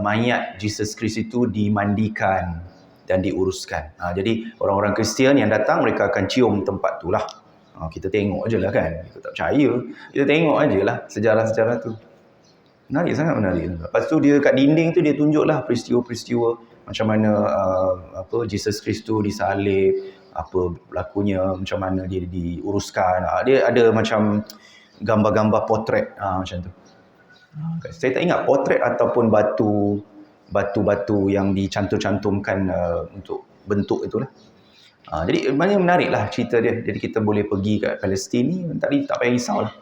mayat Jesus Christ itu dimandikan dan diuruskan. Jadi orang-orang Kristian yang datang, mereka akan cium tempat tu lah. Kita tengok je lah kan. Kita tak percaya. Kita tengok je lah sejarah-sejarah tu. Menarik, sangat menarik. Lepas tu dia kat dinding tu dia tunjuk lah peristiwa-peristiwa macam mana Jesus Christ tu disalib, apa berlakunya, macam mana dia diuruskan. Dia ada macam gambar-gambar potret macam tu. Saya tak ingat potret ataupun batu-batu yang dicantum-cantumkan untuk bentuk itulah. Jadi banyak menarik lah cerita dia. Jadi kita boleh pergi kat Palestin ni, tak payah risau lah.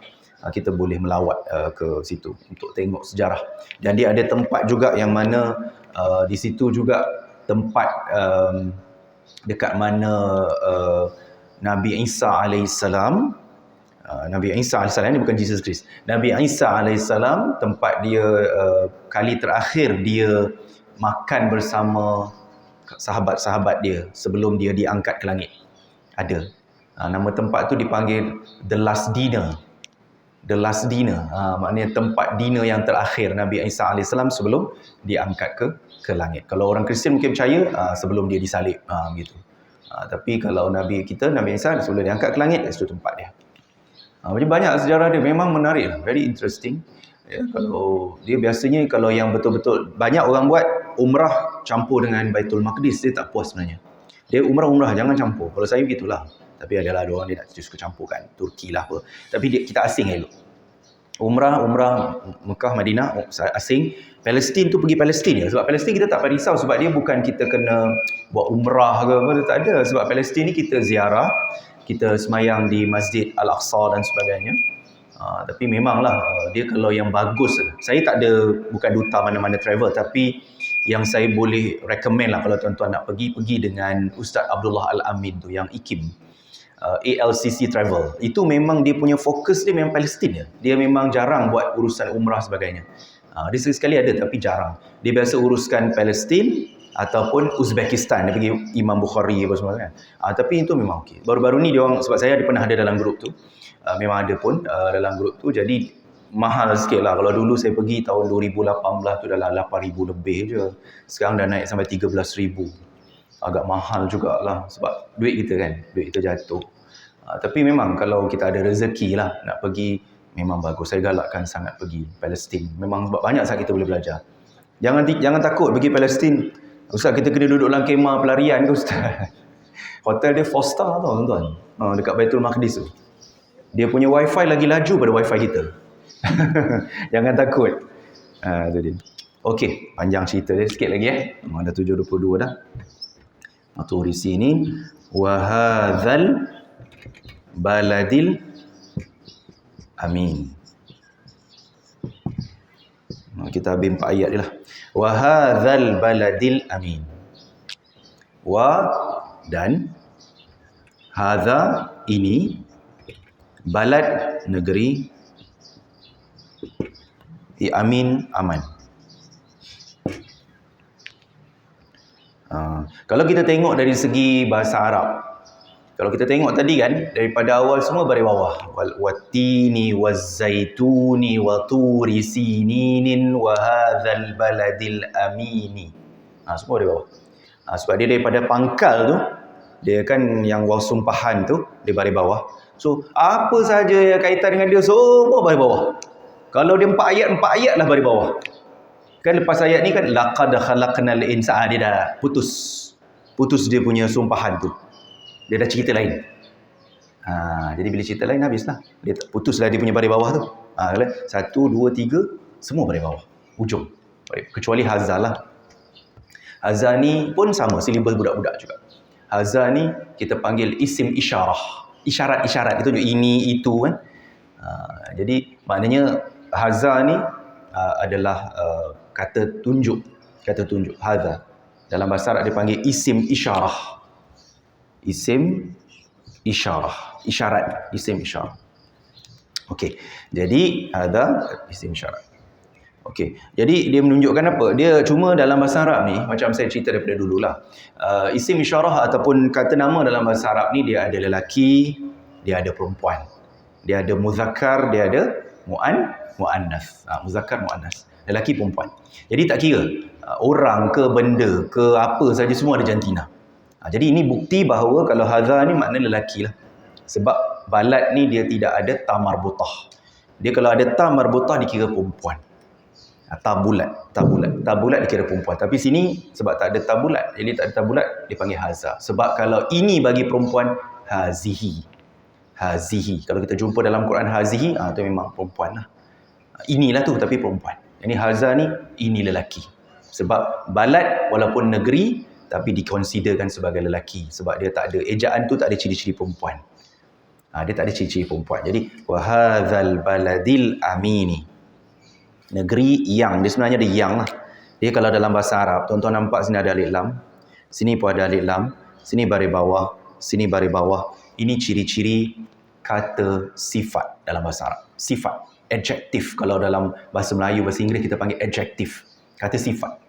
Kita boleh melawat ke situ untuk tengok sejarah. Dan dia ada tempat juga yang mana di situ juga tempat dekat mana Nabi Isa alaihissalam, Nabi Isa alaihissalam ni bukan Jesus Christ. Nabi Isa alaihissalam tempat dia kali terakhir dia makan bersama sahabat-sahabat dia sebelum dia diangkat ke langit. Ada. Nama tempat tu dipanggil The Last Dinner. The Last Dinner. Maknanya tempat dinner yang terakhir Nabi Isa alaihissalam sebelum diangkat ke langit. Kalau orang Kristian mungkin percaya sebelum dia disalib gitu. Tapi kalau Nabi kita, Nabi Isa sebelum diangkat ke langit, itu tempat dia. Macam banyak sejarah dia, memang menarik lah, very interesting. Ya, kalau dia biasanya kalau yang betul-betul banyak orang buat umrah campur dengan Baitul Maqdis, dia tak puas sebenarnya. Dia umrah jangan campur. Kalau saya begitulah. Tapi adalah ada orang dia nak suka campurkan Turki lah apa. Tapi kita asing elok. Umrah Mekah, Madinah asing. Palestin tu pergi Palestin je. Sebab Palestin kita tak payah risau sebab dia bukan kita kena buat umrah ke apa, tak ada. Sebab Palestin ni kita ziarah, kita semayang di Masjid Al-Aqsa dan sebagainya. Tapi memanglah dia kalau yang bagus, saya tak ada, bukan duta mana-mana travel, tapi yang saya boleh recommend lah kalau tuan-tuan nak pergi dengan Ustaz Abdullah Al-Amin tu yang IKIM, ALCC Travel. Itu memang dia punya fokus dia memang Palestin je. Dia memang jarang buat urusan umrah sebagainya. Dia sekali-sekali ada tapi jarang. Dia biasa uruskan Palestin ataupun Uzbekistan. Dia pergi Imam Bukhari apa semua kan. Tapi itu memang okey. Baru-baru ni dia orang, sebab saya pernah ada dalam grup tu. Memang ada pun dalam grup tu. Jadi mahal sikit lah. Kalau dulu saya pergi tahun 2018 tu dalam 8,000 lebih je. Sekarang dah naik sampai 13,000. Agak mahal jugalah sebab duit kita kan. Duit kita jatuh. Tapi memang kalau kita ada rezeki lah nak pergi, memang bagus. Saya galakkan sangat pergi Palestin. Memang banyak sangat kita boleh belajar. Jangan takut pergi Palestin. Ustaz, kita kena duduk dalam kemah pelarian ke Ustaz? Hotel dia 4 star tau tuan-tuan. Dekat Baitul Maqdis tu. Dia punya wifi lagi laju pada wifi kita. Jangan takut. Tu dia. Okey, panjang cerita dia sikit lagi Dah 7.22 dah. Maturisi ni wa hadzal baladil amin. Kita habis 4 ayat je lah. Wa hadzal baladil amin. Wa dan hadza ini, balad negeri, amin aman. Kalau kita tengok dari segi bahasa Arab, kalau kita tengok tadi kan, daripada awal semua baris bawah. Wattini wazzaituni wa turi sininin wa hadzal baladil amini. Semua baris bawah. Sebab dia daripada pangkal tu, dia kan yang waw sumpahan tu, dia baris bawah. So, apa saja yang kaitan dengan dia, semua baris bawah. Kalau dia 4 ayat lah baris bawah. Kan lepas ayat ni kan, laqad khalaqnal insana, dia dah putus dia punya sumpahan tu. Dia dah cerita lain. Jadi bila cerita lain habislah. Dia putuslah dia punya baris bawah tu. 1, 2, 3 semua baris bawah. Ujung. Kecuali hazal lah. Hazal ni pun sama, silibus budak-budak juga. Hazal ni kita panggil isim isyarah. Isyarat-isyarat itu ini itu kan. Jadi maknanya hazal ni adalah kata tunjuk. Hazal. Dalam bahasa Arab dia panggil isim isyarah. Isim isyarah. Isyarat. Isim isyarah. Okey. Jadi ada isim isyarat. Okey. Jadi dia menunjukkan apa? Dia cuma dalam bahasa Arab ni, macam saya cerita daripada dululah. Isim isyarah ataupun kata nama dalam bahasa Arab ni, dia ada lelaki, dia ada perempuan. Dia ada muzakkar, dia ada muannas. Muzakkar, muannas. Lelaki, perempuan. Jadi tak kira orang ke benda ke apa saja, semua ada jantina. Jadi ini bukti bahawa kalau hadza ni makna lelaki lah. Sebab balad ni dia tidak ada ta marbutah. Dia kalau ada ta marbutah dikira perempuan. Tabulat dikira perempuan. Tapi sini sebab tak ada tabulat, jadi tak ada tabulat dipanggil haza. Sebab kalau ini bagi perempuan, hazihi. Kalau kita jumpa dalam Quran hazihi, itu memang perempuan lah. Inilah tu tapi perempuan. Ini haza ni, ini lelaki. Sebab balad walaupun negeri tapi dikonsiderkan sebagai lelaki. Sebab dia tak ada, ejaan tu tak ada ciri-ciri perempuan. Dia tak ada ciri-ciri perempuan. Jadi, wahadzal baladil amini. Negeri yang, dia sebenarnya ada yang lah. Dia kalau dalam bahasa Arab, tuan-tuan nampak sini ada alif lam. Sini pun ada alif lam. Sini baris bawah, sini baris bawah. Ini ciri-ciri kata sifat dalam bahasa Arab. Sifat, adjektif. Kalau dalam bahasa Melayu, bahasa Inggeris kita panggil adjektif. Kata sifat.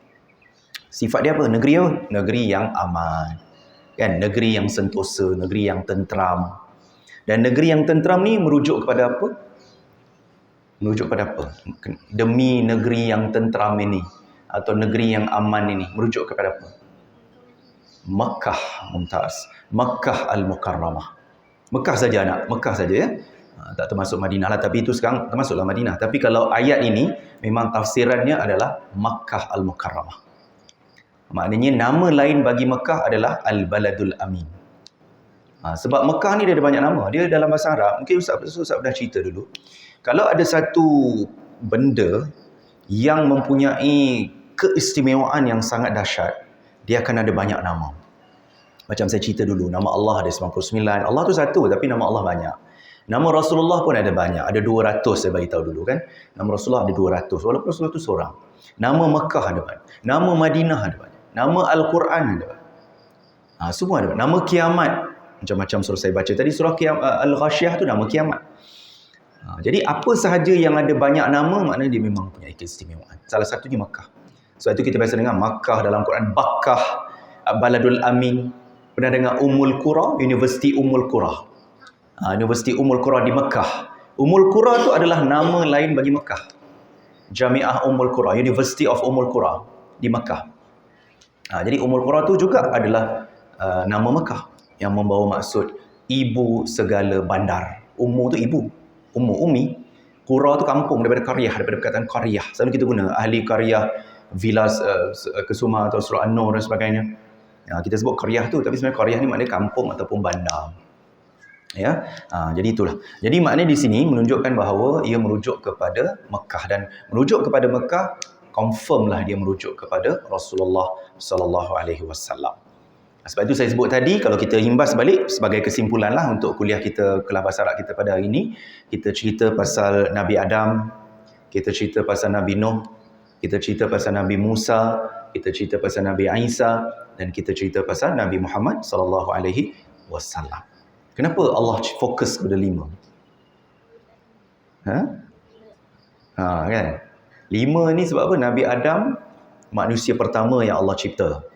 Sifat dia apa? Negeri apa? Negeri yang aman. Kan? Negeri yang sentosa, negeri yang tentram. Dan negeri yang tentram ni merujuk kepada apa? Merujuk kepada apa? Demi negeri yang tentram ini atau negeri yang aman ini, merujuk kepada apa? Makkah, mumtaz. Makkah al-Mukarramah. Mekah saja anak, Mekah saja ya. Tak termasuk Madinah lah, tapi itu sekarang termasuklah Madinah. Tapi kalau ayat ini memang tafsirannya adalah Makkah al-Mukarramah. Maknanya nama lain bagi Mekah adalah Al-Baladul Amin. Sebab Mekah ni dia ada banyak nama. Dia dalam bahasa Arab, mungkin Ustaz pernah cerita dulu. Kalau ada satu benda yang mempunyai keistimewaan yang sangat dahsyat, dia akan ada banyak nama. Macam saya cerita dulu, nama Allah ada 99. Allah tu satu, tapi nama Allah banyak. Nama Rasulullah pun ada banyak. Ada 200 saya bagi tahu dulu kan. Nama Rasulullah ada 200. Walaupun Rasulullah tu seorang. Nama Mekah ada banyak. Nama Madinah ada banyak. Nama Al-Quran ada banyak. Semua ada banyak. Nama kiamat. Macam-macam surah saya baca tadi. Surah Al-Ghashiyah tu nama kiamat. Jadi apa sahaja yang ada banyak nama, maknanya dia memang punya keistimewaan. Salah satunya Mekah. Sebab itu kita biasa dengar Makkah dalam Quran. Bakkah, Baladul Amin. Pernah dengar Ummul Qura? Universiti Ummul Qura. Universiti Ummul Qura di Mekah. Ummul Qura tu adalah nama lain bagi Mekah. Jamiah Ummul Qura, University of Ummul Qura di Mekah. Jadi Ummul Qura tu juga adalah nama Mekah yang membawa maksud ibu segala bandar. Ummu tu ibu. Ummi. Qura tu kampung, daripada qaryah, daripada perkataan qaryah. Selalu kita guna ahli qaryah, Vilas Kesuma atau Surah An-Nur dan sebagainya. Kita sebut qaryah tu, tapi sebenarnya qaryah ni maknanya kampung ataupun bandar. Ya, jadi itulah. Jadi maknanya di sini menunjukkan bahawa ia merujuk kepada Mekah, dan merujuk kepada Mekah, confirmlah dia merujuk kepada Rasulullah sallallahu alaihi wasallam. Sebab itu saya sebut tadi, kalau kita imbas balik sebagai kesimpulanlah untuk kuliah kita, kelas bahasa Arab kita pada hari ini, kita cerita pasal Nabi Adam, kita cerita pasal Nabi Nuh, kita cerita pasal Nabi Musa, kita cerita pasal Nabi Isa, dan kita cerita pasal Nabi Muhammad sallallahu alaihi wasallam. Kenapa Allah fokus kepada 5? Kan? 5 ni sebab apa? Nabi Adam manusia pertama yang Allah cipta.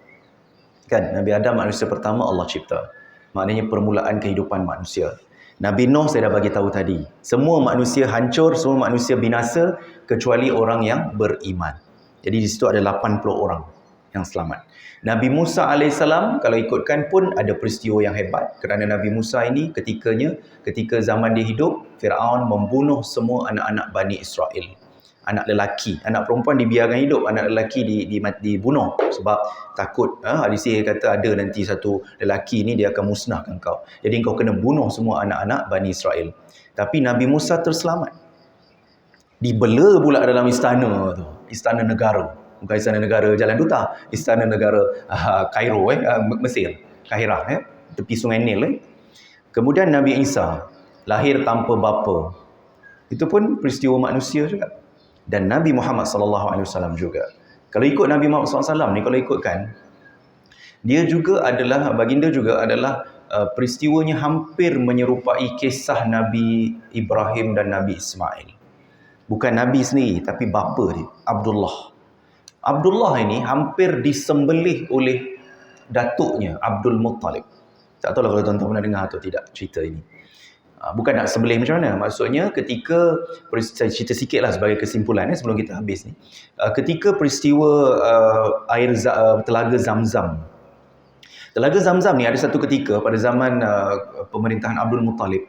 Kan? Nabi Adam manusia pertama Allah cipta. Maknanya permulaan kehidupan manusia. Nabi Nuh saya dah bagi tahu tadi. Semua manusia hancur, semua manusia binasa kecuali orang yang beriman. Jadi di situ ada 80 orang yang selamat. Nabi Musa AS kalau ikutkan pun ada peristiwa yang hebat, kerana Nabi Musa ini ketika zaman dia hidup, Firaun membunuh semua anak-anak Bani Israel. Anak lelaki, anak perempuan dibiarkan hidup, anak lelaki dibunuh sebab takut ahli sihir kata ada nanti satu lelaki ni dia akan musnahkan kau. Jadi kau kena bunuh semua anak-anak Bani Israel. Tapi Nabi Musa terselamat. Dibela pula dalam istana tu, istana negara. Bukan istana negara Jalan Duta, istana negara Kairo, Mesir, Kahirah, tepi Sungai Nil. Kemudian Nabi Isa lahir tanpa bapa. Itu pun peristiwa manusia juga. Dan Nabi Muhammad SAW juga. Kalau ikut Nabi Muhammad SAW ni, kalau ikutkan, dia juga adalah, baginda juga adalah peristiwanya hampir menyerupai kisah Nabi Ibrahim dan Nabi Ismail. Bukan Nabi sendiri, tapi bapa dia, Abdullah. Abdullah ini hampir disembelih oleh datuknya, Abdul Muttalib. Tak tahu lah kalau tuan-tuan pernah dengar atau tidak cerita ini. Bukan nak sembelih macam mana. Maksudnya ketika, saya cerita sikit lah sebagai kesimpulan sebelum kita habis ni. Ketika peristiwa Telaga Zamzam. Telaga Zamzam ni ada satu ketika pada zaman pemerintahan Abdul Muttalib.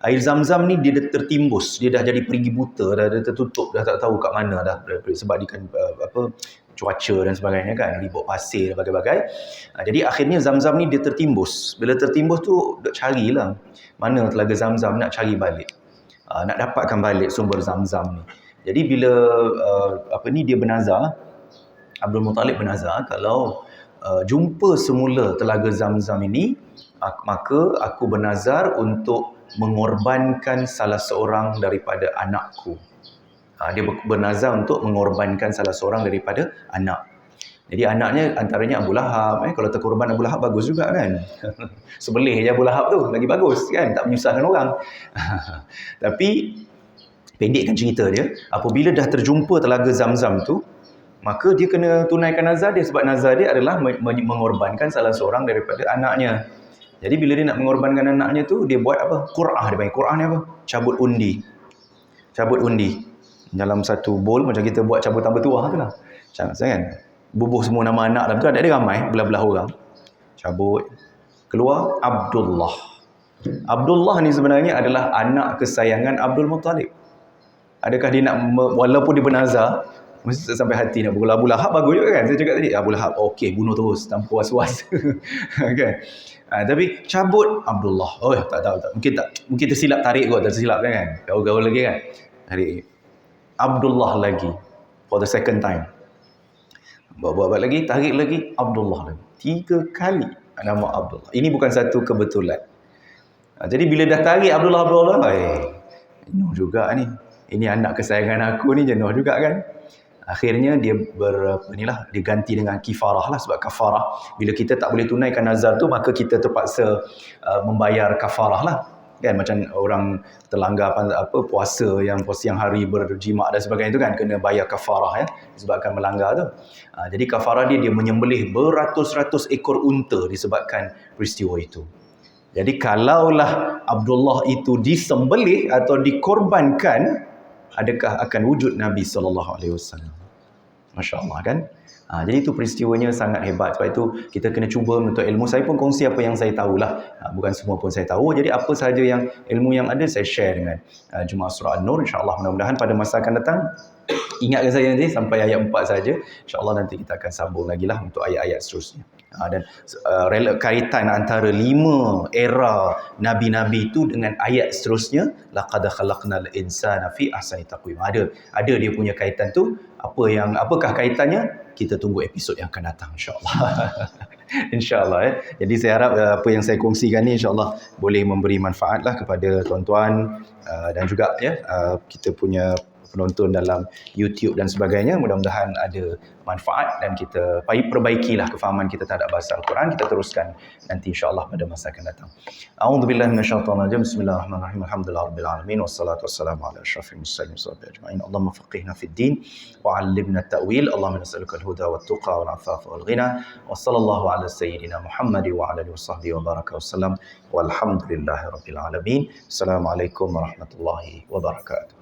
Air Zamzam ni dia tertimbus, dia dah jadi perigi buta, dah tertutup, dah tak tahu kat mana dah, sebab dia kan cuaca dan sebagainya kan, ribut pasir dan bagai-bagai. Jadi akhirnya Zamzam ni dia tertimbus. Bila tertimbus tu duk carilah mana Telaga Zamzam, nak cari balik. Nak dapatkan balik sumber Zamzam ni. Jadi bila dia bernazar, Abdul Muttalib bernazar, kalau jumpa semula Telaga Zamzam ini, maka aku bernazar untuk mengorbankan salah seorang daripada anakku. Dia bernazar untuk mengorbankan salah seorang daripada anak. Jadi anaknya antaranya Abu Lahab. Kalau terkorban Abu Lahab bagus juga kan. Sebelih je Abu Lahab tu, lagi bagus kan, tak menyusahkan orang. Tapi pendekkan cerita dia, apabila dah terjumpa telaga Zam-Zam tu, maka dia kena tunaikan nazar dia, sebab nazar dia adalah mengorbankan salah seorang daripada anaknya. Jadi bila dia nak mengorbankan anaknya tu, dia buat apa? Qur'ah, dia panggil Qur'ah ni apa? Cabut undi. Cabut undi. Dalam satu bowl, macam kita buat cabutan bertuah tu lah. Macam kan? Bubuh semua nama anak dalam tu, ada dia ramai, belah-belah orang. Cabut. Keluar Abdullah. Abdullah ni sebenarnya adalah anak kesayangan Abdul Muttalib. Adakah dia nak, walaupun dia bernazar, mesti sampai hati nak pukul Abu Lahab bagus juga kan. Saya cakap tadi Abu Lahab okey, bunuh terus tanpa was-was. Kan. Tapi cabut Abdullah. Oh tak tahu tak. Mungkin tersilap tarik kot, tersilap kan. Gaul-gaul lagi kan. Tarik Abdullah lagi for the second time. Buat lagi, tarik lagi Abdullah lagi. 3 kali nama Abdullah. Ini bukan satu kebetulan. Jadi bila dah tarik Abdullah, jenuh juga ni. Ini anak kesayangan aku ni, jenuh juga kan. Akhirnya dia dia ganti dengan kifarah lah, sebab kafarah bila kita tak boleh tunaikan nazar tu, maka kita terpaksa membayar kafarah lah. Kan macam orang terlanggar puasa yang hari berjimat dan sebagainya itu kan, kena bayar kafarah ya, disebabkan melanggar tu. Jadi kafarah dia menyembelih beratus-ratus ekor unta disebabkan peristiwa itu. Jadi kalaulah Abdullah itu disembelih atau dikorbankan, adakah akan wujud Nabi SAW? Masya Allah kan. Jadi itu peristiwanya sangat hebat. Sebab itu kita kena cuba menuntut ilmu. Saya pun kongsi apa yang saya tahulah. Bukan semua pun saya tahu. Jadi apa sahaja yang ilmu yang ada saya share dengan Jemaah Surah An-Nur. InsyaAllah mudah-mudahan pada masa akan datang, ingatkan saya nanti sampai ayat 4 saja. InsyaAllah nanti kita akan sambung lagi lah untuk ayat-ayat seterusnya. Dan kaitan antara 5 era Nabi-Nabi itu dengan ayat seterusnya, laqad khalaqnal insana fi ahsani taqwim. Ada dia punya kaitan tu. Apakah kaitannya? Kita tunggu episod yang akan datang insya-Allah. InsyaAllah Jadi saya harap apa yang saya kongsikan ni insya-Allah boleh memberi manfaat lah kepada tuan-tuan dan juga kita punya penonton dalam YouTube dan sebagainya. Mudah-mudahan ada manfaat dan kita perbaikilah kefahaman kita terhadap bahasa Al-Quran. Kita teruskan nanti insya-Allah pada masa akan datang. A'udzubillahi minasyaitonir rajim. Bismillahirrahmanirrahim. Alhamdulillahirabbil alamin wassalatu wassalamu ala asyrafil mursalin ajma'in. Allahumma faqihna fid din wa 'allimna at-ta'wil. Allahumma nas'aluka al-huda wat-tuqa wal 'afafa wal ghina. Wa sallallahu ala sayyidina Muhammad wa ala alihi washabbihi wa baraka wasallam. Walhamdulillahirabbil alamin. Assalamualaikum warahmatullahi wabarakatuh.